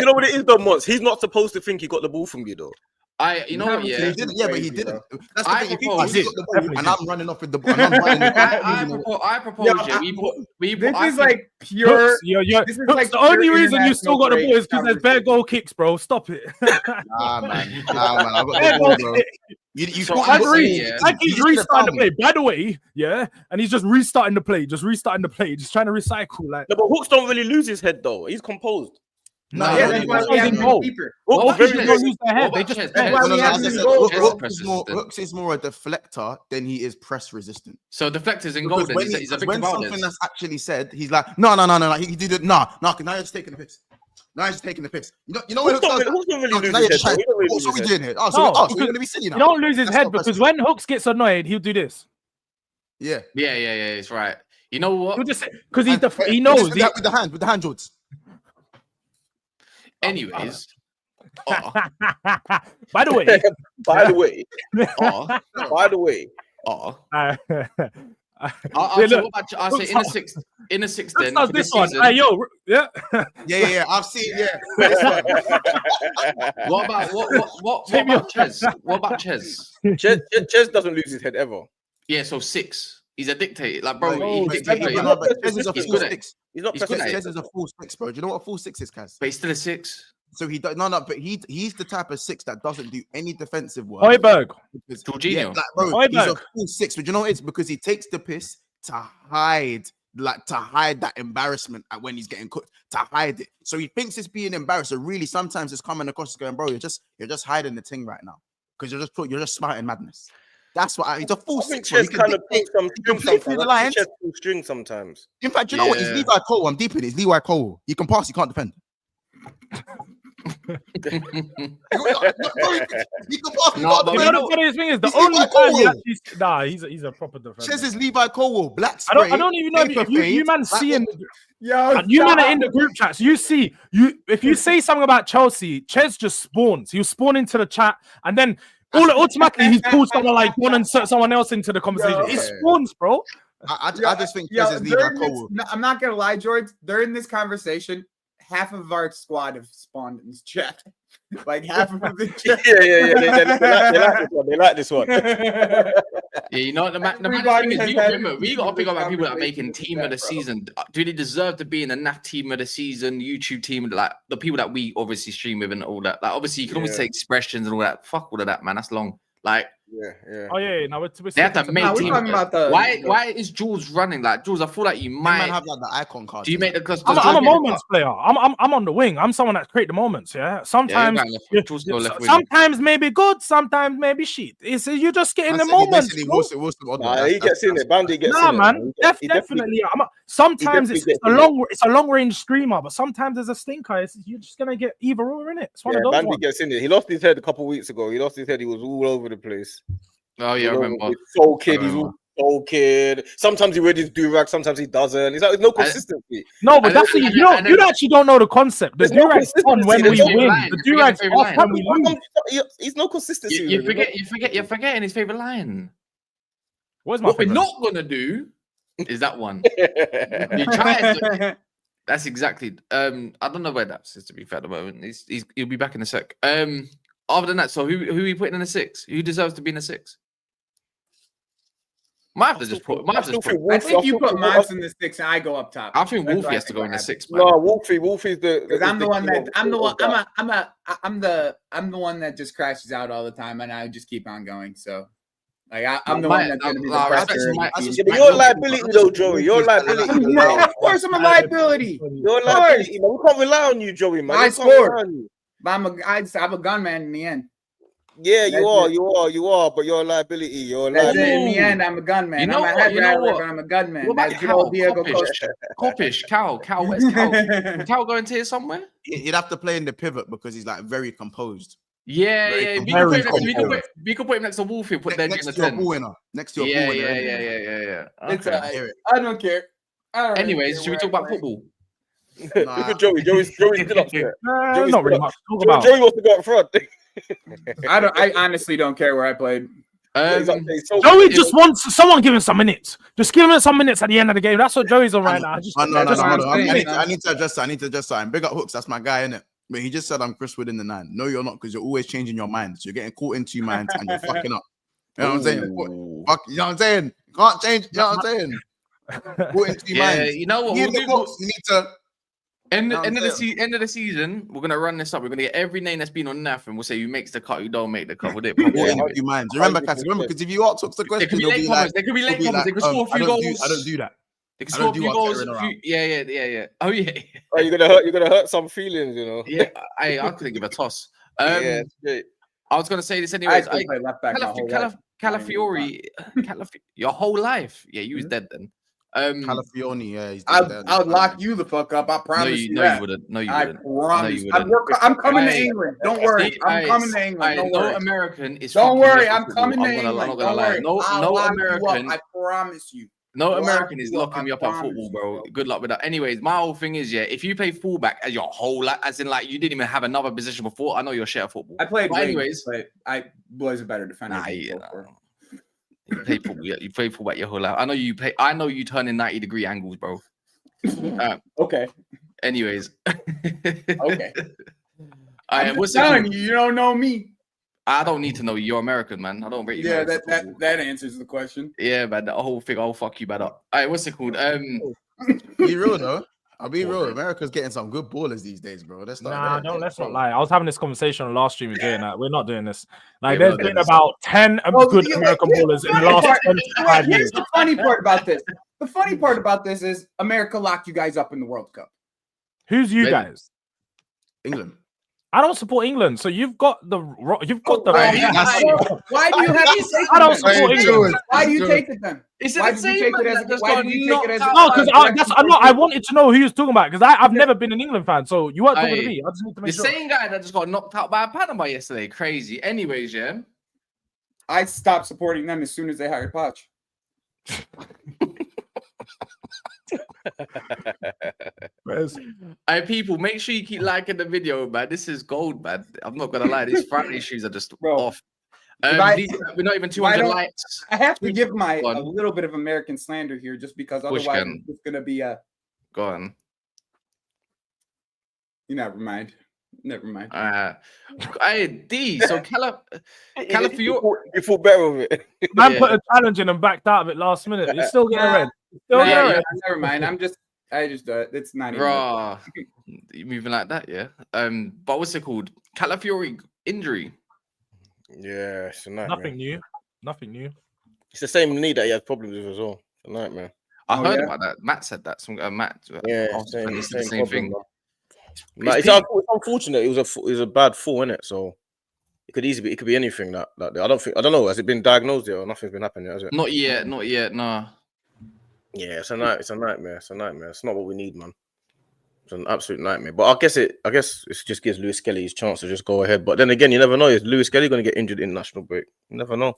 You know what it is, though, Mons? He's not supposed to think he got the ball from you, though. He didn't. Yeah, but he didn't. That's the thing. If he did, and I'm running off with the ball. I propose. This is like pure. This is like the only reason you still got the ball is because there's bare goal kicks, bro. Stop it. Nah, man. I got the ball, bro. He's restarting the play. By the way, and he's just restarting the play, just trying to recycle. Like, no, but Hooks don't really lose his head though. He's composed. That's why we have no keeper. Hooks is more a deflector than he is press resistant. So deflectors in goal. When something that's actually said, he's like, no. He did it. Nah. Now he's taking the piss. You know what? Hooks don't really lose his head. What's we doing here? So we're gonna be silly now. You don't lose his head because when Hooks gets annoyed, he'll do this. Yeah. It's right. You know what? Because he knows with the hand, George. Anyways, by the way, I'll say in the sixth. Then this one. Yeah. I've seen. Yeah. What about Ches? What about Ches? Ches doesn't lose his head ever. Yeah, so 6. He's a dictator. Like, bro, No, he's Chez is a He's full good at it. 6. He's not He's good at Chez it. is a full 6, bro. Do you know what a full 6 is, Kaz? But he's still a 6. So he does but he's the type of 6 that doesn't do any defensive work. Højbjerg. Jorginho. Yeah, like, bro, he's a full 6, but you know what it's because he takes the piss to hide that embarrassment when he's getting cooked, to hide it. So he thinks it's being embarrassed. So really, sometimes it's coming across as going, bro, you're just hiding the thing right now because you're just smarting madness. That's what he's a full 6. Chez kind of pulls some string sometimes. Chez pulls string sometimes. In fact, you know what? He's Levi Cole. I'm deep in it. He's Levi Cole. He can pass, he can't defend. He can pass, The funniest thing is the only time he actually, he's a proper defender. Chez is Levi Cole, black I don't even know if you man see him. Yo, You man are in the group chats. You see, if you say something about Chelsea, Chez just spawns. He'll spawn into the chat, and then automatically he pulls someone like one and insert someone else into the conversation. He spawns, bro. I just think Chez is Levi Cole. I'm not gonna lie, George. During this conversation, half of our squad have spawned in this chat. Like half of the chat. They like this one. Yeah, you know what the thing is, we got to pick up about people that are making team of the season. Do they deserve to be in the NAF team of the season, YouTube team, like the people that we obviously stream with and all that? Like, obviously, you can always say expressions and all that. Fuck all of that, man. That's long. Like, Oh yeah. Now they have to make team. Why is Jules running? Like, Jules, I feel like you might have like the icon card. Do you make the? I'm a moments player. I'm on the wing. I'm someone that create the moments. Yeah. Sometimes, sometimes maybe good. Sometimes maybe shit. You just get in the moments. He gets in it. Bandy gets in it. Man. Definitely. Sometimes it's a long range streamer, but sometimes there's a stinker. You're just gonna get either or in it. It's one of those. Bandy gets in it. He lost his head a couple of weeks ago. He was all over the place. Oh yeah, I remember. He's all soul kid. Sometimes he wears his do-rag, sometimes he doesn't. It's like there's no consistency. No, but that's you actually don't know the concept. The do-rag's on when we win. The do-rag's off when we lose. He's no consistency. You're forgetting his favorite line. What we're not gonna do is that one. You try. That's exactly. I don't know where that's to be fair at the moment. He'll be back in a sec. Other than that, so who are you putting in a 6? Who deserves to be in a 6? I think you put Miles in the 6 and I go up top. I think Wolfie has to go in the 6. No, Wolfie's the. Because I'm the one that just crashes out all the time, and I just keep on going. So, like, I'm the one that's going to be the pressure. Your liability, though, Joey. Your liability. Yeah, of course, I'm a liability. Your liability. We can't rely on you, Joey. Man, I score. But I'm a gunman in the end. Yeah, you are, but you're a liability. You're a liability. In the end, I'm a gunman. I'm a head rattler, but I'm a gunman. What about Kopish? Cal, where's Cal? Cal going to here somewhere? He'd have to play in the pivot because he's like very composed. Yeah. We could put him next to Wolfie. Put that next to your ball winner. Next to your ball winner. Yeah. I don't care. Anyways, should we talk about football? Look at Joey. Joey's still upset. Not really much to talk about. Joey wants to go up front. I honestly don't care where I played. Joey just wants someone give him some minutes. Just give him some minutes at the end of the game. That's what Joey's on right now. I need to adjust that. Big up Hooks. That's my guy, innit? But he just said I'm Chris within the 9. No, you're not, because you're always changing your mind. So you're getting caught in 2 minds and you're fucking up. You know what I'm saying? You know what I'm saying? Can't change. You know what I'm saying? Caught in 2 minds. You know what? You need to. End of the season, we're gonna run this up. We're gonna get every name that's been on NAF, and we'll say who makes the cut, who don't make the cut. Remember, because if you ask the question, there could be late comments. They could score a few goals. I don't do that. They can score a few goals. Yeah. Oh yeah. Oh, you're gonna hurt some feelings, you know. Yeah, I couldn't give a toss. I was gonna say this anyways. Calafiori, your whole life. Yeah, you was dead then. Calafiori, yeah, he's I'll lock you the fuck up. I promise you. You wouldn't. No, you wouldn't. I promise. I'm coming to England. Don't worry. I'm coming to England. Don't worry. No American is. Don't worry. I'm coming to England. I'm not gonna lie. No American. I promise you. No American is locking me up at football, bro. Good luck with that. Anyways, my whole thing is, if you play fullback as your whole life, as in like you didn't even have another position before, I know you're shit at football. I played. Anyways, I was a better defender. You play fullback your whole life. I know you turn in 90-degree angles, bro. Okay. Anyways. Okay. I'm telling you, you don't know me. I don't need to know. You're American, man. I don't rate you. Yeah, that answers the question. Yeah, man. The whole thing. I'll fuck you, man. Up. All right, what's it called? Be real though. I'll be real. America's getting some good ballers these days, bro. Let's not not lie. I was having this conversation on last stream with Jay and that. We're not doing this. Like, there's been about 10 good American ballers in the last 25 years. Here's the funny part about this. The funny part about this is America locked you guys up in the World Cup. Who's you guys? England. I don't support England, so you've got the why do you have to take I don't support England. Why do you take it then? Why did you take it as no, because I wanted to know who you're talking about because I've never been an England fan, so you weren't talking to me. I just need to make sure. The same guy that just got knocked out by Panama yesterday. Crazy. Anyways, yeah. I stopped supporting them as soon as they hired Poch. Hey, people, make sure you keep liking the video, man. This is gold, man. I'm not gonna lie, these Friday shoes are just off. We're not even 200 likes. I have to give a little bit of American slander here, just because otherwise it's gonna be a. Go on. Never mind. Hey, D. So Calafiori, you feel better with it. Man put a challenge in and backed out of it last minute. You're still getting red. Never mind. It's not even. You moving like that, yeah. But what's it called? Calafiori injury. Yeah, it's a nightmare. Nothing new. It's the same knee that he has problems with as well. It's a nightmare. I heard about that. Matt said that. Matt. Yeah, same thing. It's unfortunate. It was a bad fall, innit? So it could easily be. It could be anything that I don't know. Has it been diagnosed yet, or nothing's been happening yet? Has it? Not yet. No. Yeah, it's a nightmare. It's not what we need, man. It's an absolute nightmare. But I guess it just gives Lewis Skelly his chance to just go ahead. But then again, you never know. Is Lewis Skelly going to get injured in national break? You never know.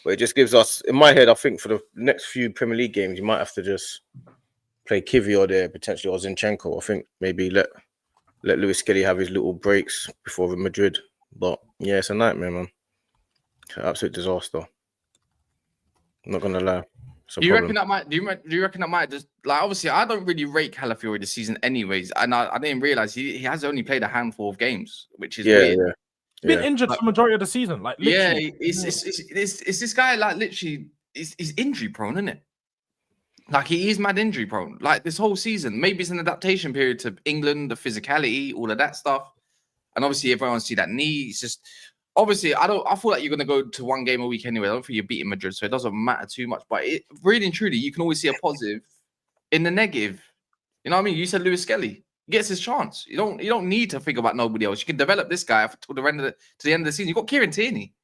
But it just gives us, in my head, I think for the next few Premier League games, you might have to just play Kvyat there, potentially, or Zinchenko. I think maybe let Lewis Skelly have his little breaks before Madrid. But yeah, it's a nightmare, man. It's an absolute disaster. I'm not gonna lie. Do you reckon that might just, like, obviously I don't really rate Calafiori this season anyways, and I didn't realize he has only played a handful of games, which is weird. Yeah. He's been injured for the majority of the season. Like, literally. It's this guy, like, literally he's injury prone, isn't it? Like, he is mad injury prone. Like, this whole season, maybe it's an adaptation period to England, the physicality, all of that stuff, and obviously everyone see that knee. It's just, obviously, I feel like you're going to go to one game a week anyway. I don't think you're beating Madrid, so it doesn't matter too much. But it really and truly, you can always see a positive in the negative. You know what I mean? You said Lewis Skelly. He gets his chance. You don't need to think about nobody else. You can develop this guy to the end of the season. You've got Kieran Tierney.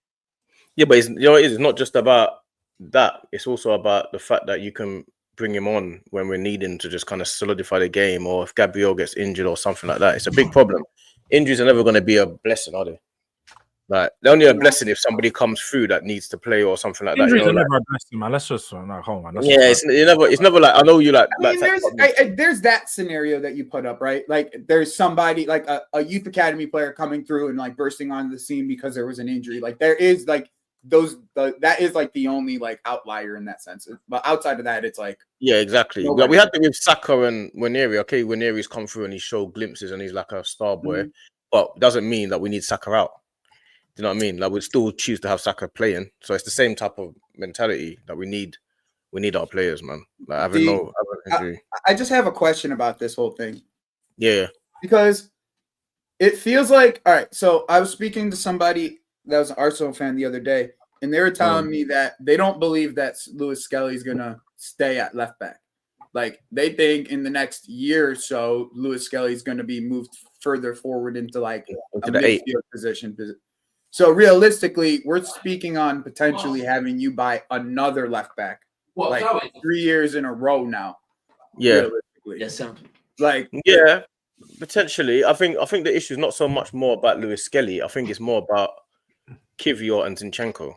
Yeah, but it's not just about that. It's also about the fact that you can bring him on when we're needing to just kind of solidify the game, or if Gabriel gets injured or something like that. It's a big problem. Injuries are never going to be a blessing, are they? Like, they're only a blessing if somebody comes through that needs to play or something like Injuries that. are never a blessing, man. Let's just hold on. It's never like, I know you like. I mean, there's that scenario that you put up, right? Like, there's somebody like a youth academy player coming through and like bursting onto the scene because there was an injury. Like, there is like that is like the only like outlier in that sense. But outside of that, it's like, yeah, exactly. Like, we had to with Saka and Nwaneri. Okay, Nwaneri's come through and he showed glimpses and he's like a star boy, but doesn't mean that we need Saka out. Do you know what I mean? Like, we still choose to have Saka playing, so it's the same type of mentality that we need. We need our players, man. Like, having no injury. I just have a question about this whole thing. Yeah, because it feels like, all right. So I was speaking to somebody that was an Arsenal fan the other day, and they were telling me that they don't believe that Lewis Skelly is gonna stay at left back. Like, they think in the next year or so, Lewis Skelly is gonna be moved further forward into like a midfield position. So realistically, we're speaking on potentially having you buy another left back, like 3 years in a row now. Yeah. Yes, like, yeah, potentially. I think the issue is not so much more about Lewis Skelly. I think it's more about Kvyat and Zinchenko.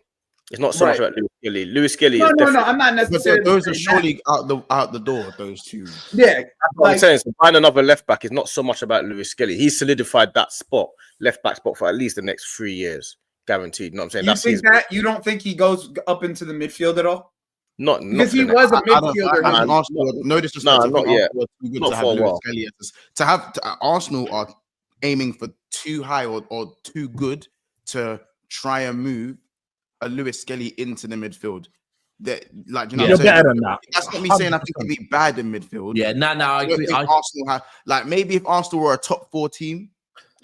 It's not so much about Lewis Skelly. Lewis Skelly is no. I'm not necessarily. Those are surely out the door. Those two. Yeah, that's what I'm saying. So buying another left back is not so much about Lewis Skelly. He's solidified that spot, left back spot, for at least the next 3 years, guaranteed. You know what I'm saying? You don't think he goes up into the midfield at all? Not because he was a midfielder. No disrespect. Not yet. Not for a while. To have Arsenal are aiming for too high or too good to try and move a Lewis Skelly into the midfield. That, like, you know, you're better than that. That's not me saying I think he'd be bad in midfield. Yeah, no, I agree. Arsenal have, like, maybe if Arsenal were a top 4 team,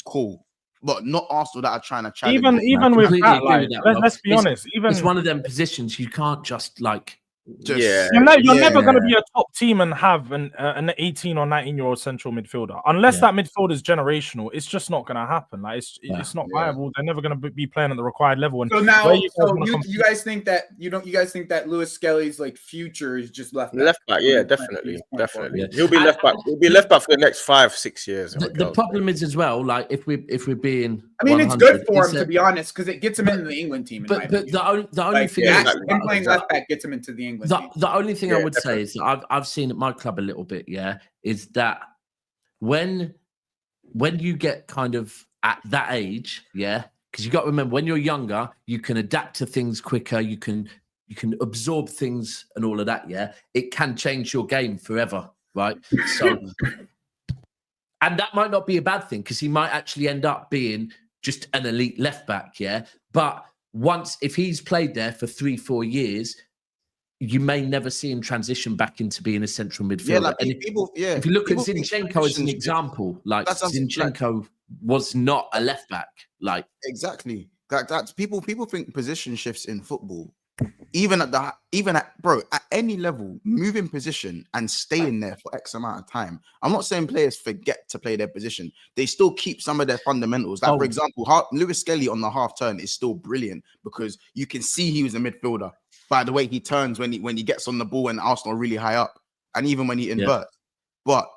cool, but not Arsenal that are trying to challenge. Even with that, like, let's be honest. Even it's one of them positions you can't just like. You're never going to be a top team and have an 18 or 19-year-old central midfielder unless that midfield is generational. It's just not going to happen. Like it's not viable. They're never going to be playing at the required level. And so now, you guys think that you guys think that Lewis Skelly's like future is just left back? Yeah, definitely. Yeah. He'll be left back. He'll be left back for the next 5-6 years. The problem is as well, like if we're being, I mean, it's good for him to be honest because it gets him into the England team. But the only thing him playing left back gets him into the England. The only thing I would say is that I've seen at my club a little bit, is that when you get kind of at that age, because you got to remember when you're younger, you can adapt to things quicker, you can absorb things and all of that, it can change your game forever, right? So, and that might not be a bad thing because he might actually end up being just an elite left back, but if he's played there for 3-4 years, you may never see him transition back into being a central midfielder. If you look at Zinchenko as an example, like Zinchenko was not a left back. Like exactly. That's people think position shifts in football. Even at any level, moving position and staying there for X amount of time. I'm not saying players forget to play their position. They still keep some of their fundamentals. Like, for example, Lewis Skelly on the half turn is still brilliant because you can see he was a midfielder by the way he turns when he gets on the ball and Arsenal are really high up, and even when he inverts. But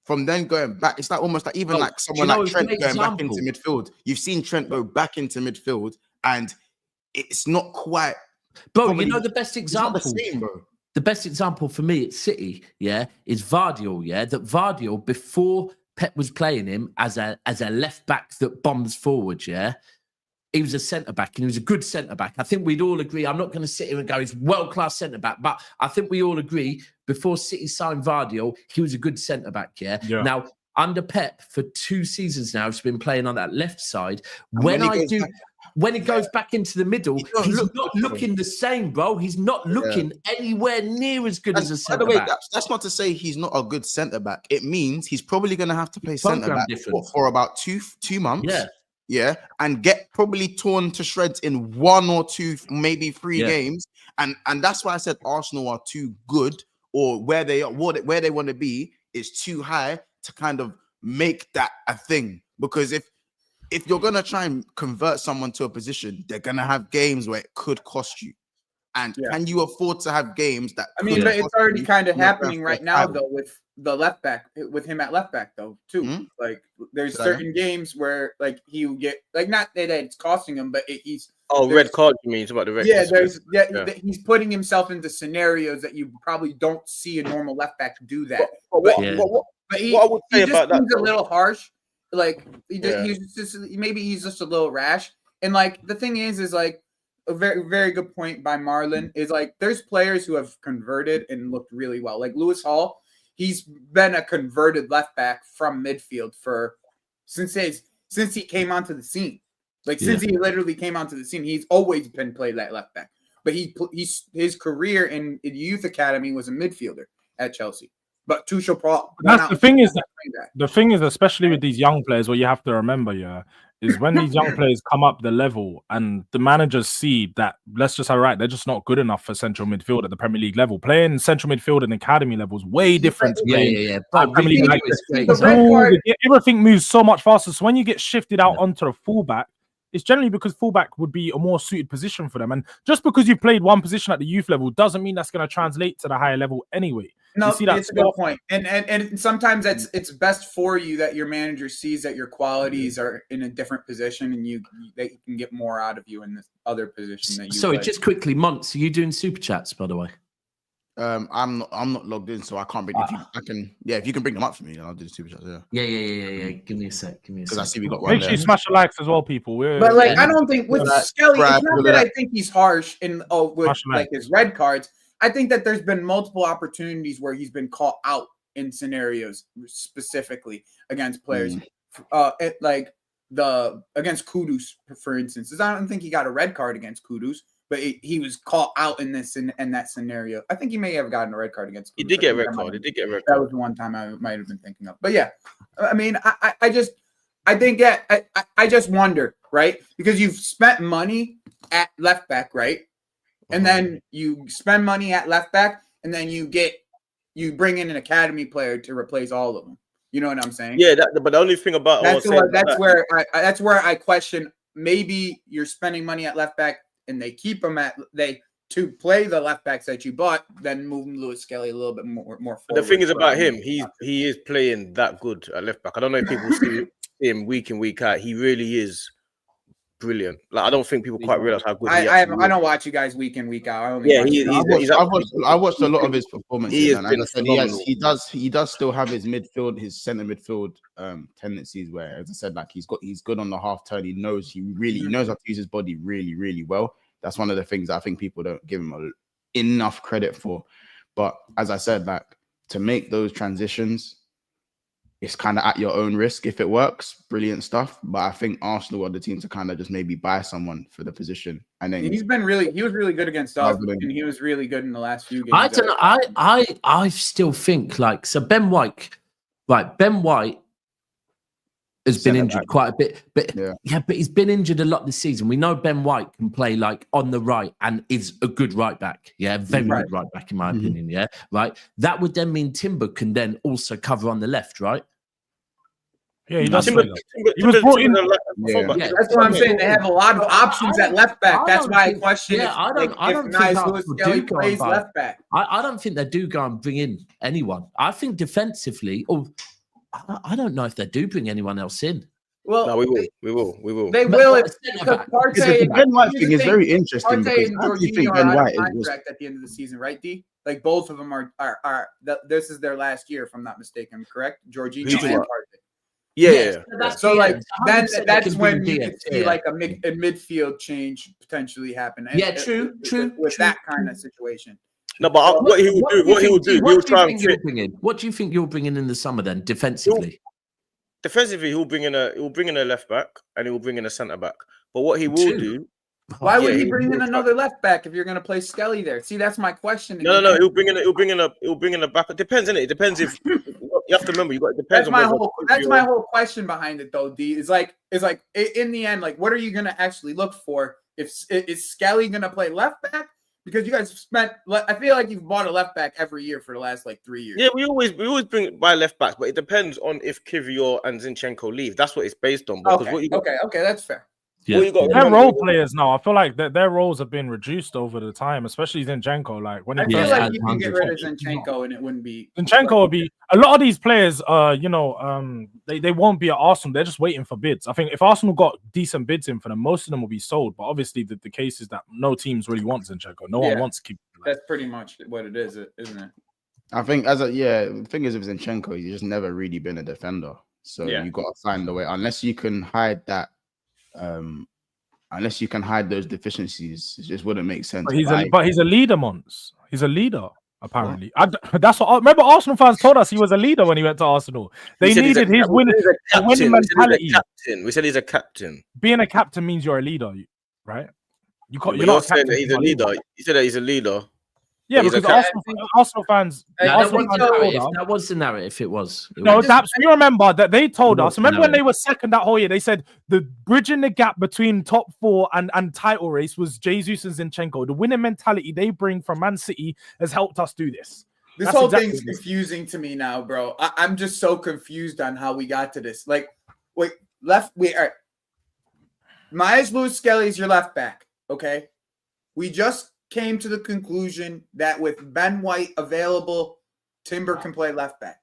from then going back, it's like almost like even like someone like Trent going back into midfield. You've seen Trent go back into midfield, and it's not quite. Bro, you know the best example. The best example for me at City, is Vardiol. That Vardiol before Pep was playing him as a left back that bombs forward. He was a centre back and he was a good centre back. I think we'd all agree. I'm not going to sit here and go, he's world class centre back, but I think we all agree before City signed Vardiol, he was a good centre back. Now, under Pep for 2 seasons now, he's been playing on that left side. When he goes back into the middle, he's not looking the same, bro. He's not looking anywhere near as good as a centre back. That's not to say he's not a good centre back. It means he's probably going to have to play centre back for about two months. And get probably torn to shreds in 1 or 2, maybe 3 games. And that's why I said Arsenal are too good, or where they want to be is too high to kind of make that a thing. Because if you're gonna try and convert someone to a position, they're gonna have games where it could cost you. And can you afford to have games that? I mean, but it's already kind of happening right now, though, with the left back, with him at left back, though, too. Mm-hmm. Like, there's certain games where, like, he will get, like, not that it's costing him, but he's. Oh, red card, you mean? It's about the red card. He's putting himself into scenarios that you probably don't see a normal left back do that. What I would say about that, a little harsh. Like, he's just a little rash. And, like, the thing is like, a very, very good point by Marlon is like there's players who have converted and looked really well. Like Lewis Hall, he's been a converted left back from midfield since he came onto the scene. Like since he literally came onto the scene, he's always been played that left back. But his career in youth academy was a midfielder at Chelsea. But Tuchel the thing is, especially with these young players, what you have to remember, is when these young players come up the level and the managers see that, let's just say, right, they're just not good enough for central midfield at the Premier League level. Playing central midfield and academy level is way different. Premier League, everything moves so much faster. So when you get shifted out onto a fullback, it's generally because fullback would be a more suited position for them. And just because you played one position at the youth level doesn't mean that's going to translate to the higher level anyway. No, it's a good point. And sometimes it's best for you that your manager sees that your qualities are in a different position and that you can get more out of you in this other position that you Sorry, just quickly, Monts, are you doing super chats, by the way? I'm not logged in, so I can't bring. If you can bring them up for me, I'll do the super chats. Yeah. Give me a sec. Because I see we got one. Make sure you smash the likes as well, people. But like, I don't think with Skelly, it's not that I think he's harsh with like his red cards. I think that there's been multiple opportunities where he's been caught out in scenarios specifically against players. against Kudus, for instance. I don't think he got a red card against Kudus, but he was caught out in that scenario. I think he may have gotten a red card against Kudus. He did get a red card. That was the one time I might have been thinking of. But yeah, I mean, I just wonder, right? Because you've spent money at left back, right? And then you spend money at left back, and then you bring in an academy player to replace all of them. You know what I'm saying? Yeah, but the only thing about that's where I question. Maybe you're spending money at left back, and they keep him to play the left backs that you bought, then moving Lewis Skelly a little bit more forward. The thing is about him, he is playing that good at left back. I don't know if people see him week in, week out. He really is brilliant. Like, I don't think people quite realize how good he is. I don't watch you guys week in, week out. I watched a lot of his performances. He does still have his center midfield tendencies where, as I said, like he's good on the half turn. He knows how to use his body really, really well. That's one of the things that I think people don't give him enough credit for. But as I said, like, to make those transitions, it's kind of at your own risk. If it works, brilliant stuff. But I think Arsenal are the team to kind of just maybe buy someone for the position. And then he was really good against us, and he was really good in the last few games. I don't know. I still think, like, so Ben White has been injured quite a bit, but he's been injured a lot this season. We know Ben White can play like on the right and is a good right back. Yeah, very good right back in my opinion. Yeah, right. That would then mean Timber can then also cover on the left, right? Yeah, he does. He was brought in. That's what I'm saying. They have a lot of options at left back. That's why I question. I don't think plays left back. I don't think they do go and bring in anyone. I think defensively, I don't know if they do bring anyone else in. Well, no, we will. They will. The Ben White thing is very interesting because I think Ben White is contract at the end of the season, right, D? Like, both of them are this is their last year, if I'm not mistaken, correct? Jorginho and Partey. Yeah. So like that's when you can see like a midfield change potentially happen. True. With that kind of situation. No, but what he will do, he'll try and fit. What do you think you're bringing in the summer then, defensively? Defensively, he'll bring in a left back and he will bring in a centre back. But what he will do, why would he bring in another left back if you're going to play Skelly there? See, that's my question. No. He'll bring in a back. It depends, innit? It depends if you have to remember. It depends. That's my whole question behind it, though. D is like in the end, like, what are you going to actually look for? Is Skelly going to play left back? Because you guys I feel like you've bought a left back every year for the last like 3 years. Yeah, we always buy left backs, but it depends on if Kivior and Zinchenko leave. That's what it's based on. Okay, that's fair. Yeah. They're role players now. I feel like their roles have been reduced over the time, especially Zinchenko. Like, when I feel like you can get rid of Zinchenko and it wouldn't be. Zinchenko would be a lot of these players. They won't be at Arsenal. They're just waiting for bids. I think if Arsenal got decent bids in for them, most of them will be sold. But obviously, the case is that no teams really want Zinchenko. No one wants to keep. That's pretty much what it is, isn't it? I think the thing is with Zinchenko, he's just never really been a defender. So you got to find a way, unless you can hide that. Unless you can hide those deficiencies, it just wouldn't make sense. But he's a leader, Mons. He's a leader, apparently. That's what. Remember, Arsenal fans told us he was a leader when he went to Arsenal. They needed his winning mentality. We said he's a captain. Being a captain means you're a leader, right? You're not saying that he's a leader. You said that he's a leader. Yeah, because Arsenal fans. That was the narrative. It was. We remember that they told us. Remember when they were second that whole year? They said the bridging the gap between top four and title race was Jesus and Zinchenko. The winning mentality they bring from Man City has helped us do this. This whole thing's confusing to me now, bro. I'm just so confused on how we got to this. Like, all right. Myers Lewis Skelly is your left back. Okay, we just came to the conclusion that with Ben White available, Timber can play left back.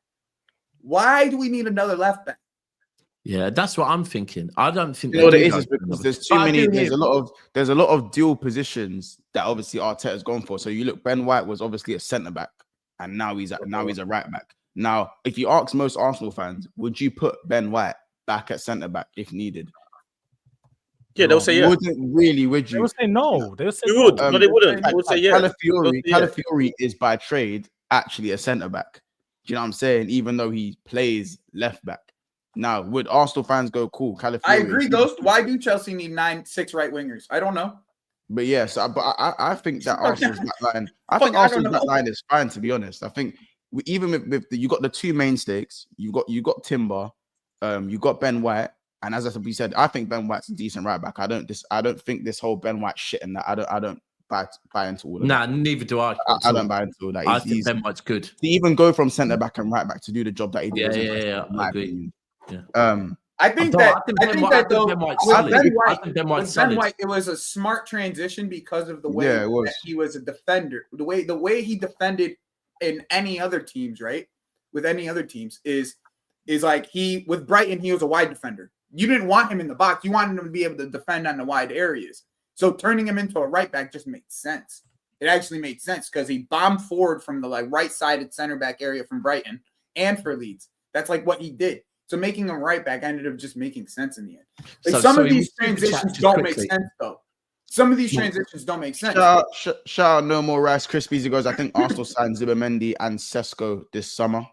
Why do we need another left back? Yeah, that's what I'm thinking. I don't think what it is because there's too many. There's a lot of dual positions that obviously Arteta's gone for. So you look, Ben White was obviously a centre back, and now he's a right back. Now, if you ask most Arsenal fans, would you put Ben White back at centre back if needed? Yeah, they'll say yeah. Wouldn't really, would you? They would say no. They would say no. No, they wouldn't. They would say yeah. Calafiori is by trade actually a centre back. Do you know what I'm saying? Even though he plays left back. Now, would Arsenal fans go cool? Calafiori. I agree. Why do Chelsea need 6 right wingers? I don't know. But yes, I think that Arsenal's back line. I think Arsenal's back line is fine, to be honest. I think even with you got the two mainstays, you got Timber, you got Ben White, and as we said, I think Ben White's a decent right back. I don't think this whole Ben White shit and that I don't buy into all of that. Nah, neither do I. I don't buy into all that. I think Ben White's good. To even go from centre back and right back to do the job that he did. Yeah, I agree. Yeah. I think Ben White, it was a smart transition because of the way that he was a defender. The way he defended in any other teams, right? With any other teams is like with Brighton, he was a wide defender. You didn't want him in the box. You wanted him to be able to defend on the wide areas. So turning him into a right back just made sense. It actually made sense because he bombed forward from the right-sided center back area from Brighton and for Leeds. That's like what he did. So making him right back ended up just making sense in the end. Like some of these transitions don't make sense though. Some of these transitions don't make sense. Shout out No More Rice Krispies. He goes, I think Arsenal signed Zubimendi and Sesko this summer.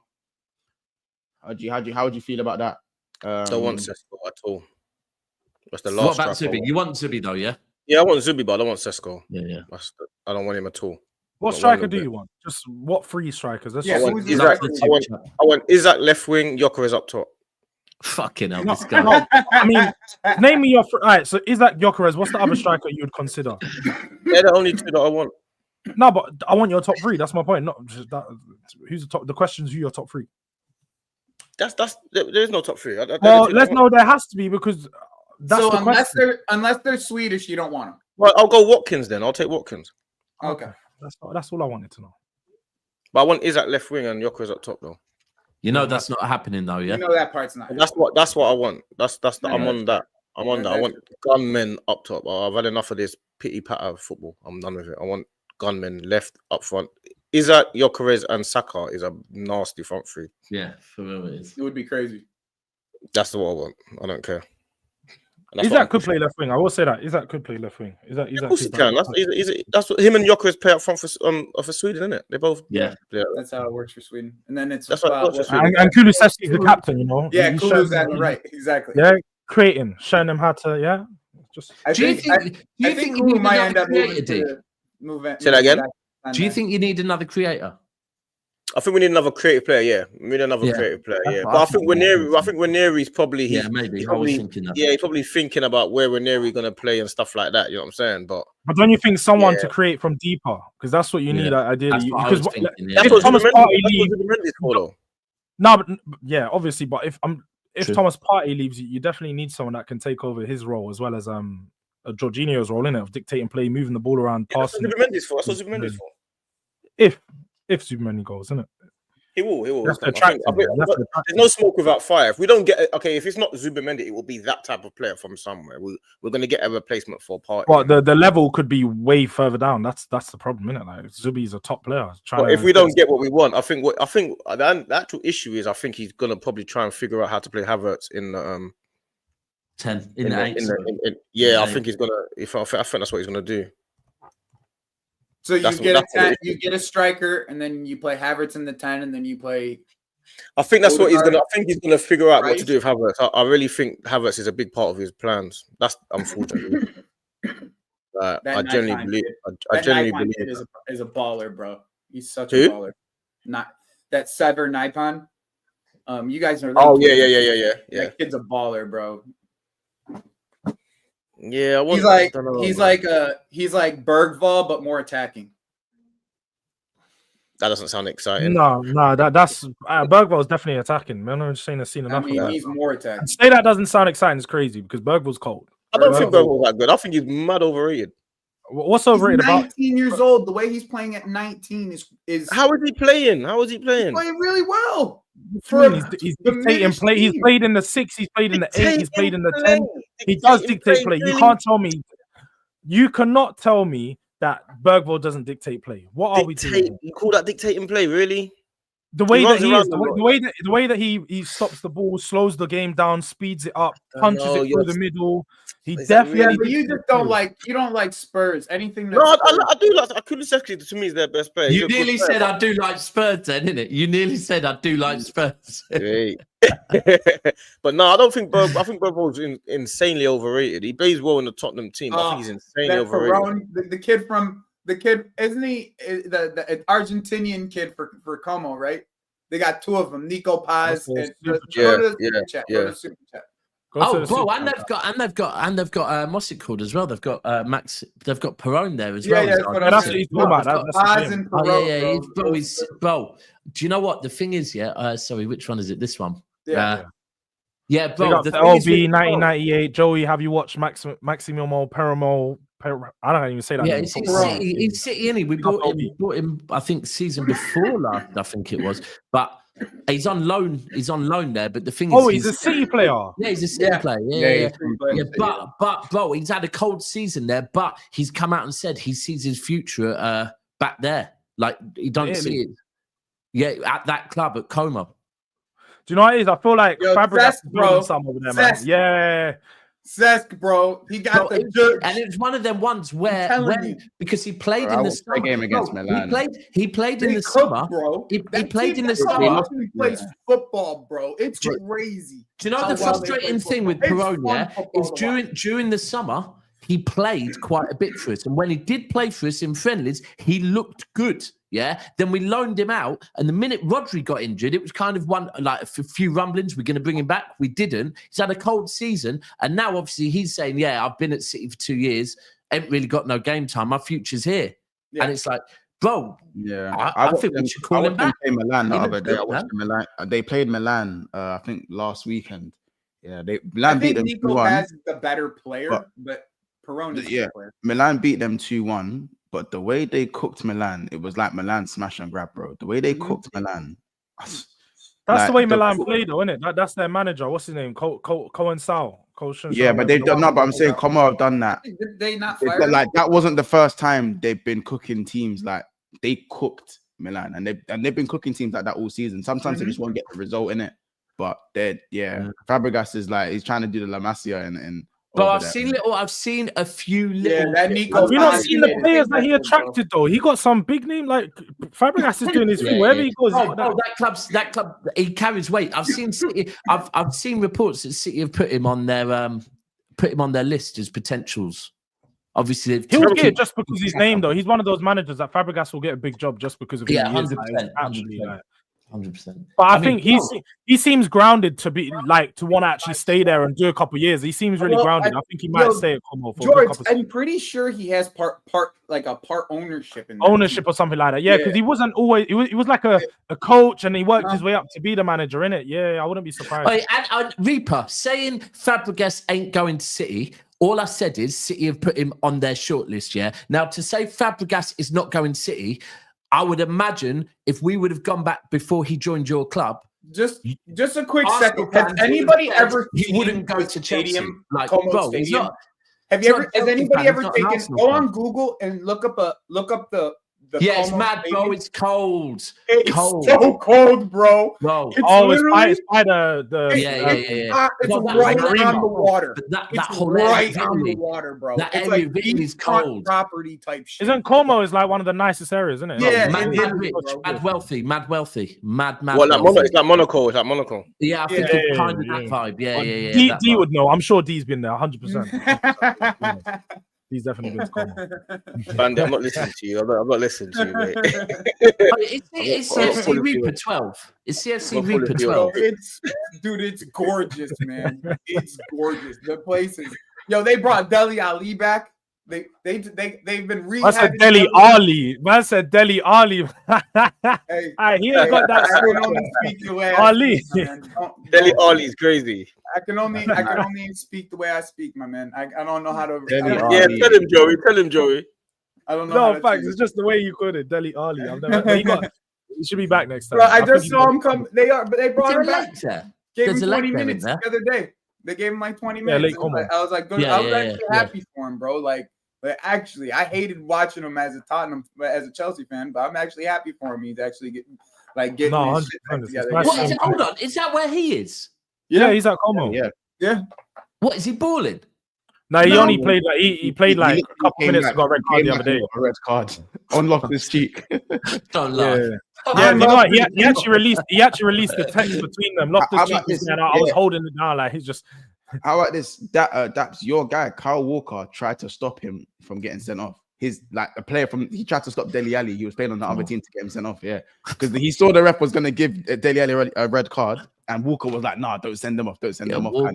How would you feel about that? Don't want Sesko at all. That's the What last. about Zubi? You want Zubi though, yeah? Yeah, I want Zubi, but I don't want Sesko. Yeah. I don't want him at all. What striker do you want? Just what 3 strikers? I want Isaac left wing, Gyökeres up top. Fucking hell, this guy. I mean, name me your. All right, so Isaac, Gyökeres. What's the other striker you would consider? They're the only 2 that I want. No, but I want your top 3. That's my point. Not just that. Who's the top? The question is who your top 3. There's no top 3. Well, let's know there has to be because that's so the unless they're Swedish, you don't want them. Well, I'll go Watkins then. I'll take Watkins. Okay, that's all I wanted to know. But I want Isaac left wing and Gyökeres up top though. You know that's not happening though, yeah. You know that part's not. That's what I want. I'm on that. I want gunmen up top. I've had enough of this pity patter football. I'm done with it. I want gunmen left up front. Isaac, Gyökeres, and Saka is a nasty front 3. Yeah, for real it is. It would be crazy. That's what I want. I don't care. Isaac could play left wing. I will say that Isaac could play left wing. Of course he can. That's what him and Gyökeres play up front for Sweden, isn't it? They both. Yeah. That's how it works for Sweden. And then it's and Kulusevski's the captain, you know. Yeah, Kulu's at the right, exactly. Yeah, creating, showing them how to. Yeah, just. I think Kulu might end up moving. Say that again. Do you think you need another creator? I think we need another creative player. Yeah, we need another creative player. Yeah, but I think Ranieri's probably. Maybe. I was thinking that. Yeah, he's probably thinking about where Ranieri gonna play and stuff like that. You know what I'm saying? But don't you think someone to create from deeper? Because that's what you need ideally. That's what Thomas Partey leaves. No, but yeah, obviously. But if Thomas Partey leaves, you definitely need someone that can take over his role as well as Jorginho's role in it of dictating play, moving the ball around, passing. That's what Zubimendi's for. If Zubimendi goes, isn't it? He will. There's no smoke without fire. If we don't get if it's not Zubimendi, it will be that type of player from somewhere. We're going to get a replacement for Partey. Well, the level could be way further down. That's the problem, isn't it? Like Zubi's a top player. If we don't get what we want, I think the actual issue is I think he's going to probably try and figure out how to play Havertz in the 10 in the 8. I think he's gonna. I think that's what he's gonna do. So you get a striker, and then you play Havertz in the 10, and then you play. I think that's what he's gonna. I think he's gonna figure out what to do with Havertz. I really think Havertz is a big part of his plans. That's unfortunate. I genuinely believe. I genuinely believe is a baller, bro. He's such a baller. Not that Sever Nipon. You guys are. Oh yeah. That kid's a baller, bro. Yeah, he's like Bergvall, but more attacking. That doesn't sound exciting. No, that's Bergvall's definitely attacking. Man, I'm just saying I've seen enough. He's more attacking. And say that doesn't sound exciting is crazy because Bergvall's cold. I don't think Bergvall's that good. I think he's mad overrated. What's overrated about? 19 years old. The way he's playing at 19 is. How is he playing? He's playing really well. He's dictating play. He's played in the 6. He's played in the 8. He's played in the 10. He does dictate play. You can't tell me. You cannot tell me that Bergvall doesn't dictate play. What are we doing? You call that dictating play, really? The way that he stops the ball, slows the game down, speeds it up, punches it through the middle, He Is definitely. Yeah, but you just don't like Spurs. Anything that No, I do like Kulusevski. To me, is their best player. You nearly said I do like Spurs, then, innit? You nearly said I do like Spurs. But no, I don't think I think Bobo's insanely overrated. He plays well in the Tottenham team. I think he's insanely overrated. The kid isn't he the Argentinian kid for Como, right? They got two of them, Nico Paz and Super Chat. Oh, bro, and they've got what's it called as well? They've got Max. They've got Perone there as well. That's what he's talking about. Paz and Perone, bro. Do you know what the thing is? Yeah. Sorry, which one is it? This one. Yeah. Yeah, bro. The LB 1998. Joey, have you watched Maximo Peramo? I don't even say that. Yeah, he's City, innit? We bought him. I think season before last. I think it was, but. He's on loan. He's on loan there, but the thing is, he's a City player. Yeah, he's a City player. Yeah. But bro, he's had a cold season there. But he's come out and said he sees his future back there. Like he don't see it. Yeah, at that club at Como. Do you know what it is? I feel like Fabregas is doing something over there, man. Yeah. Cesc, bro, he got the judge. And it's one of them ones where because he played in the summer. Game against Milan. He played in the summer, bro. He played in the summer. He plays football, bro. It's crazy. Do you know the frustrating thing with Perone is during the summer he played quite a bit for us, and when he did play for us in friendlies, he looked good. Yeah. Then we loaned him out, and the minute Rodri got injured, it was kind of a few rumblings. We're going to bring him back. We didn't. He's had a cold season, and now obviously he's saying, "Yeah, I've been at City for 2 years. Ain't really got no game time. My future's here." Yeah. And it's like, bro, I think we should call him back. Milan the other day. I watched Milan. They played Milan. I think last weekend. Yeah, Milan beat them 2-1. Nico Paz is the better player, but Perone is the player. Milan beat them 2-1. But the way they cooked Milan, it was like Milan smash and grab, bro. The way they cooked Milan. That's the way Milan played, though, isn't it? That's their manager. What's his name? Cohen Sal. Yeah, but they've done that. But I'm saying Como have done that. They not fired? Like that wasn't the first time they've been cooking teams. Like they cooked Milan, and they've been cooking teams like that all season. Sometimes they just won't get the result in it. But Fabregas is like he's trying to do the La Masia and. But I've seen a few little. Have you not seen the players that he attracted though? He got some big name like Fabregas is doing his thing wherever he goes. That club, he carries weight. I've seen City. I've seen reports that City have put him on their list as potentials. Obviously, he'll get it just because his name though. He's one of those managers that Fabregas will get a big job just because of his 100%. 100%. But I think he seems grounded to be like to want to actually stay there and do a couple of years. He seems really grounded. I think he might stay at Como for George, I'm pretty sure he has part ownership in ownership or something like that. Yeah, because he wasn't always he was like a coach and he worked his way up to be the manager in it. Yeah, I wouldn't be surprised. Wait, and Reaper saying Fabregas ain't going to City. All I said is City have put him on their shortlist. Yeah. Now to say Fabregas is not going to City. I would imagine if we would have gone back before he joined your club. Just a quick second. Has anybody ever? He wouldn't go to Chelsea. Like, bro, he's not. Has anybody ever taken? Go on Google and look up the. It's mad, bro. It's cold. It's so cold, bro. It's by the it's right on the water. That whole right on the water, bro. That it's area like really is cold. Property type shit. Isn't Como is like one of the nicest areas, isn't it? Yeah, mad wealthy. Well, it's like Monaco. It's like Monaco. Yeah, I think it's kind of that vibe. Yeah. D would know. I'm sure D's been there 100%. He's definitely been to Como. Bandy, I'm not listening to you. I'm not listening to you, mate. It's CFC Reaper 12. It's CFC Reaper 12. It's gorgeous, man. It's gorgeous. The place is. They brought Dele Ali back. They've been rehabbing. I said Dele Ali. Man said Dele Ali. Hey, he ain't got that. I can only speak the way Ali. Dele Ali is crazy. I can only speak the way I speak, my man. I don't know how to. Tell him, Joey. Tell him, Joey. I don't know. No, facts. It's just the way you put it, Dele Ali. He should be back next time. Bro, I just saw him come. They brought him back. Gave him 20 minutes the other day. They gave him like 20 minutes. I was like, good. I was actually happy for him, bro. Like actually, I hated watching him as a Chelsea fan, but I'm actually happy for him. He's actually getting his shit together. Hold on, is that where he is? Yeah, he's at Como. Yeah. What is he balling? No, he only played like he played like a couple minutes and got a red card the other day. A red card on Loftus Cheek. Don't laugh. Yeah, you know what? He actually released the text between them. Loftus Cheek was saying, I was holding it down, like he's just. How about this? That's your guy, Kyle Walker, tried to stop him from getting sent off. His a player he tried to stop Dele Alli. He was playing on the other team to get him sent off. Yeah, because he saw the ref was gonna give Dele Alli a red card, and Walker was like, "Nah, don't send them off. Don't send them off."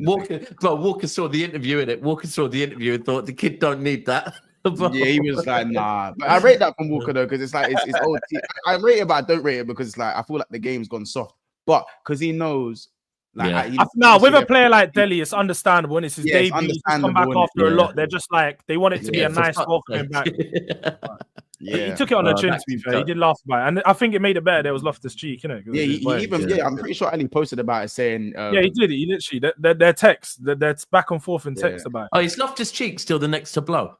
Walker saw the interview in it. Walker saw the interview and thought the kid don't need that. Yeah, he was like, "Nah." But I rate that from Walker though, because it's like it's old. I rate it, but I don't rate it because it's like I feel like the game's gone soft. But because he knows. Now with a player like Dele, it's understandable when it's his debut. He's come back after a lot. They're just like they want it to be a nice welcoming back. He took it on the chin. To be fair, he did laugh about it, and I think it made it better. There was Loftus Cheek, you know. I'm pretty sure Ali posted about it saying. He did. He literally their text, their back and forth in text about it. Oh, is Loftus Cheek still the next to blow?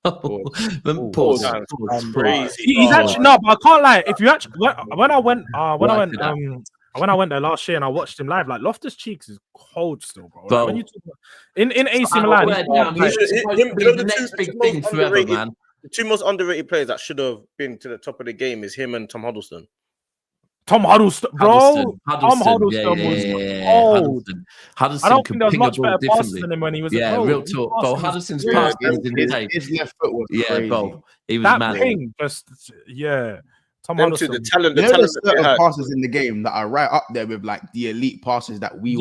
Pause. He's actually no, but I can't lie. If you actually when I went there last year and I watched him live, like Loftus Cheeks is cold still, bro. Like, when you talk about, in AC Milan, the next big thing forever, man. The two most underrated players that should have been to the top of the game is him and Tom Huddleston. Tom Huddleston, bro. Tom Huddleston was cold. Huddleston, I don't think there was much better passes than him when he was at real talk. Bro, Huddleston's pass his left foot was crazy. Bro, he was that mad. Thing just Tom Huddleston. The talent passes in the game that are right up there with like the elite passes that we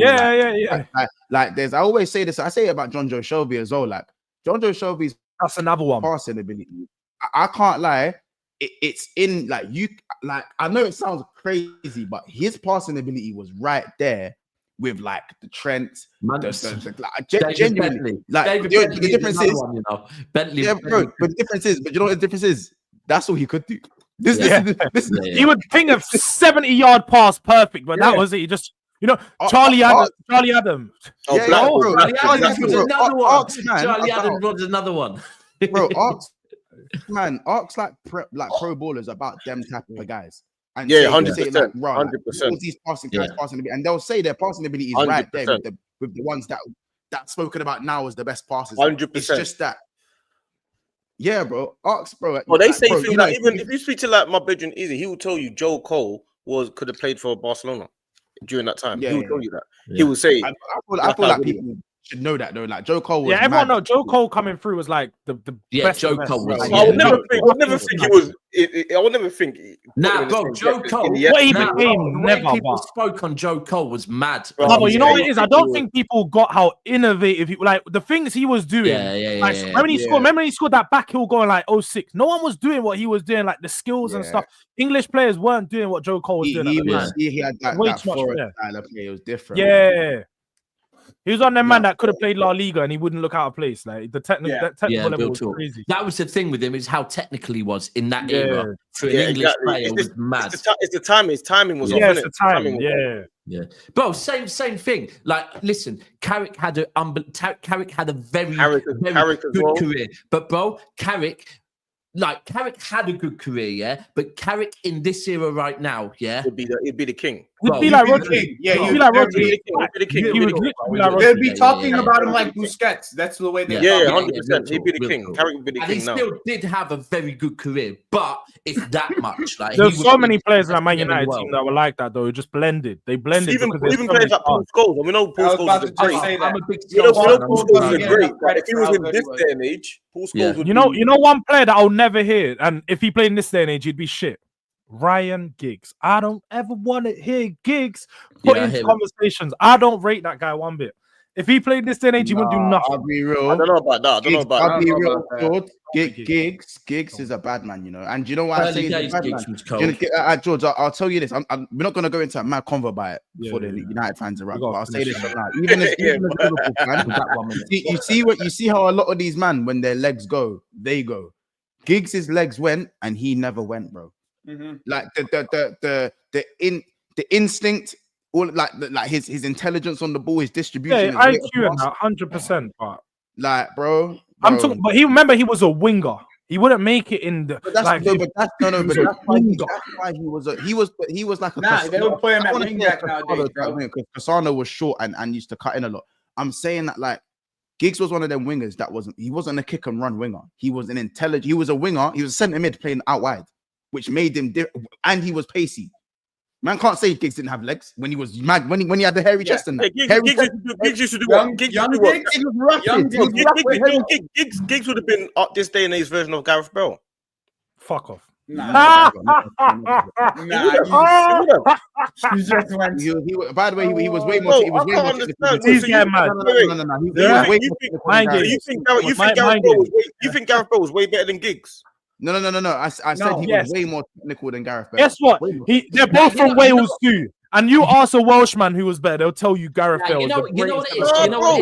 like there's I always say this. I say it about John Joe Shelby as well. Like John Joe Shelby's that's another one passing ability. I can't lie. It's in like you like I know it sounds crazy, but his passing ability was right there with like the Trent, genuinely. Like the difference is, Bentley. Yeah, bro. But the difference is, but you know what the difference is? That's all he could do. He would ping a 70-yard pass perfect, but that was it. He just, Charlie Adams. Charlie Adams was another one. Bro, Arcs like pro ballers about them type of guys. And 100%. All these passing guys passing ability, and they'll say their passing ability is 100%. Right there with the ones that's spoken about now as the best passes. 100%. It's just that. Yeah, bro. Arcs, bro. Well, they say things like even if you speak to like my bedroom Easy, he will tell you Joe Cole could have played for Barcelona during that time. He will tell you that. He will say. I feel like people should know that though. Like Joe Cole was everyone knows Joe Cole coming through was like the best. Joe Cole was. I would never think it was. I would never think. Nah, bro, Joe Cole. What he became never. People spoke on Joe Cole was mad. But you know what it is? I don't think people got how innovative he like the things he was doing. Remember he scored that back heel going like 06. No one was doing what he was doing, like the skills and stuff. English players weren't doing what Joe Cole was doing. He had that style of play. It was different. Yeah. He was on that man that could have played La Liga and he wouldn't look out of place. Like the technical level was crazy. That was the thing with him, is how technical he was in that era. For an English player, was mad. It's the timing. His timing was off. It's the timing. Yeah. Bro, same thing. Like, listen, Carrick had a very good career. But bro, Carrick had a good career, but Carrick in this era right now, he'd be the king. He'd be like Rodri. He'd be like Rodri. They'd be talking about him like Busquets. That's the way they. 100%. He'd be the king. Carrick would be the king. And he still did have a very good career, but it's that much. Like there's so many players in that Man United team that were like that though. It just blended. They blended. Even players like Paul Scholes. We know Paul Scholes is great. I'm a big. Paul Scholes is great. If he was in this day and age, Paul Scholes would. You know one player that I'll never hear, and if he played in this day and age, he'd be shit. Ryan Giggs. I don't ever want to hear Giggs put into conversations. I don't rate that guy one bit. If he played this day and age, he wouldn't do nothing. I'll be real. I don't know about that. I'll be real. Giggs is a bad man, And you know why I say he's a bad man? George, I'll tell you this. We're not going to go into a mad convo about it before the United fans are up. But I'll say this right now. Even as Liverpool fan, you see how a lot of these men, when their legs go, they go. Giggs' legs went and he never went, bro. Mm-hmm. Like the instinct, all like his intelligence on the ball, his distribution. Yeah, IQ and 100%. But like, bro, I'm talking. But he was a winger. He wouldn't make it in the. But that's why he was like a. Nah, they don't play him at wing back nowadays, bro. Because Cassano was short and used to cut in a lot. I'm saying that like Giggs was one of them wingers he wasn't a kick and run winger. He was an intelligent, he was a winger, he was a centre mid playing out wide, which made him and he was pacey. Man can't say Giggs didn't have legs when he was mad, when he had the hairy chest and that. Giggs used to do what? Giggs would have been up this day and age version of Gareth Bale. Fuck off. Nah. You just went. By the way, he was way more. He was way more. He's getting mad. You think Gareth Bale was way better than Giggs? No. I said he was way more technical than Gareth Bale. Guess what? They're both from Wales too. And you ask a Welshman who was better, they'll tell you Gareth Bale. You know what it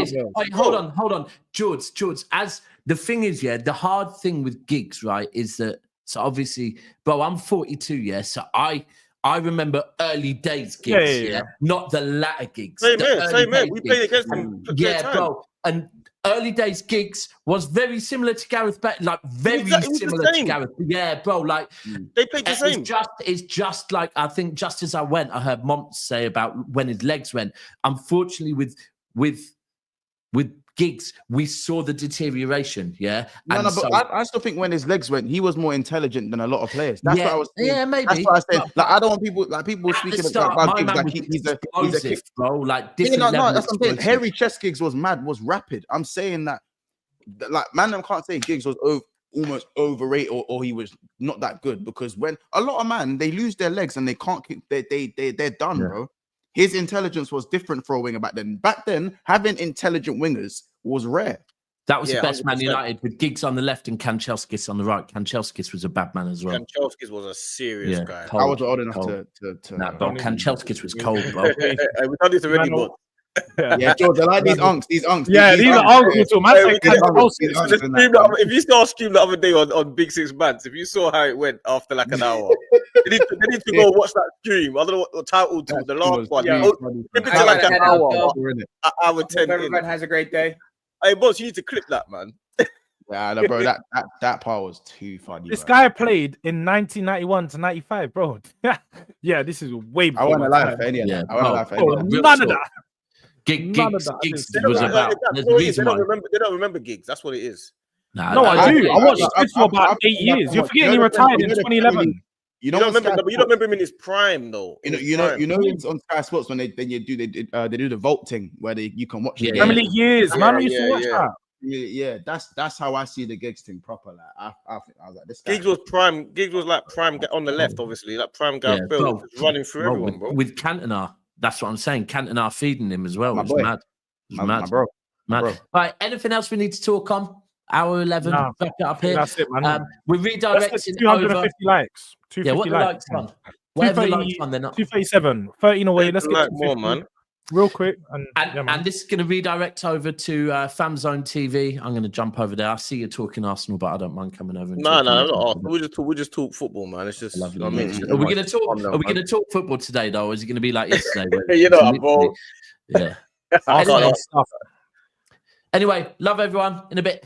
is? Wait, hold on. George, as the thing is, the hard thing with Giggs, right, is that, so obviously, bro, I'm 42, so I remember early days Giggs, not the latter Giggs. Same here. We played against him. Bro. And early days Giggs was very similar to Gareth Bale, like very similar to Gareth. Yeah, bro, like they played the same. It's just like, I think just as I went, I heard Mom say about when his legs went. Unfortunately, with Giggs, we saw the deteration. Yeah, I still think when his legs went, he was more intelligent than a lot of players. That's what I was saying. Yeah, maybe. That's what I said. Like, I don't want people speaking about Giggs like he's a bro. Like different. That's what I'm saying. Hairy chest Giggs was mad, was rapid. I'm saying that like man, can't say Giggs was almost overrated or he was not that good, because when a lot of man they lose their legs and they can't keep they're done, bro. His intelligence was different for a winger back then. Back then, having intelligent wingers was rare. That was the best 100%. Man United, with Giggs on the left and Kanchelskis on the right. Kanchelskis was a bad man as well. Kanchelskis was a serious guy. I was old enough to bro, Kanchelskis was cold, bro. We done this already, but George, I like these unks. These unks. Yeah, these are unks. If you saw our stream the other day on Big Six Bands, if you saw how it went after like an hour, they need to go watch that stream. I don't know what title to the last one. Keep it to like an hour. Hour 10. Everyone has a great day. Hey, boss, you need to clip that, man. Yeah, no, bro, that part was too funny. This guy played in 1991 to 95, bro. Yeah, this is way before. I want to lie for any of that. None of that. Giggs was about. They don't remember Giggs. That's what it is. No, I do. I watched Giggs for about 8 years. You're forgetting he retired in 2011. You don't remember him in his prime, though. You know, it's on Sky Sports when they do the vote thing where you can watch it. How many years, man? We used to watch that. Yeah, that's how I see the Giggs thing proper. Like I was like, this guy. Giggs was prime. Giggs was like prime on the left, obviously, like prime guy. Bill running through everyone, bro. With Cantona, that's what I'm saying. Cantona feeding him as well. It was mad. My bro. All right, anything else we need to talk on? Hour 11. Back it up here. That's it, man. We're redirecting 250 likes. 250 what the likes on? Whatever the likes on, they're not 237. 13 away. Let's get more, man. Real quick. And this is going to redirect over to FamZone TV. I'm going to jump over there. I see you talking Arsenal, but I don't mind coming over. No, not Arsenal. We just talk football, man. It's just lovely. Are we going to talk football today, though? Or is it going to be like yesterday? You know, bro. Yeah. Anyway, love everyone. In a bit.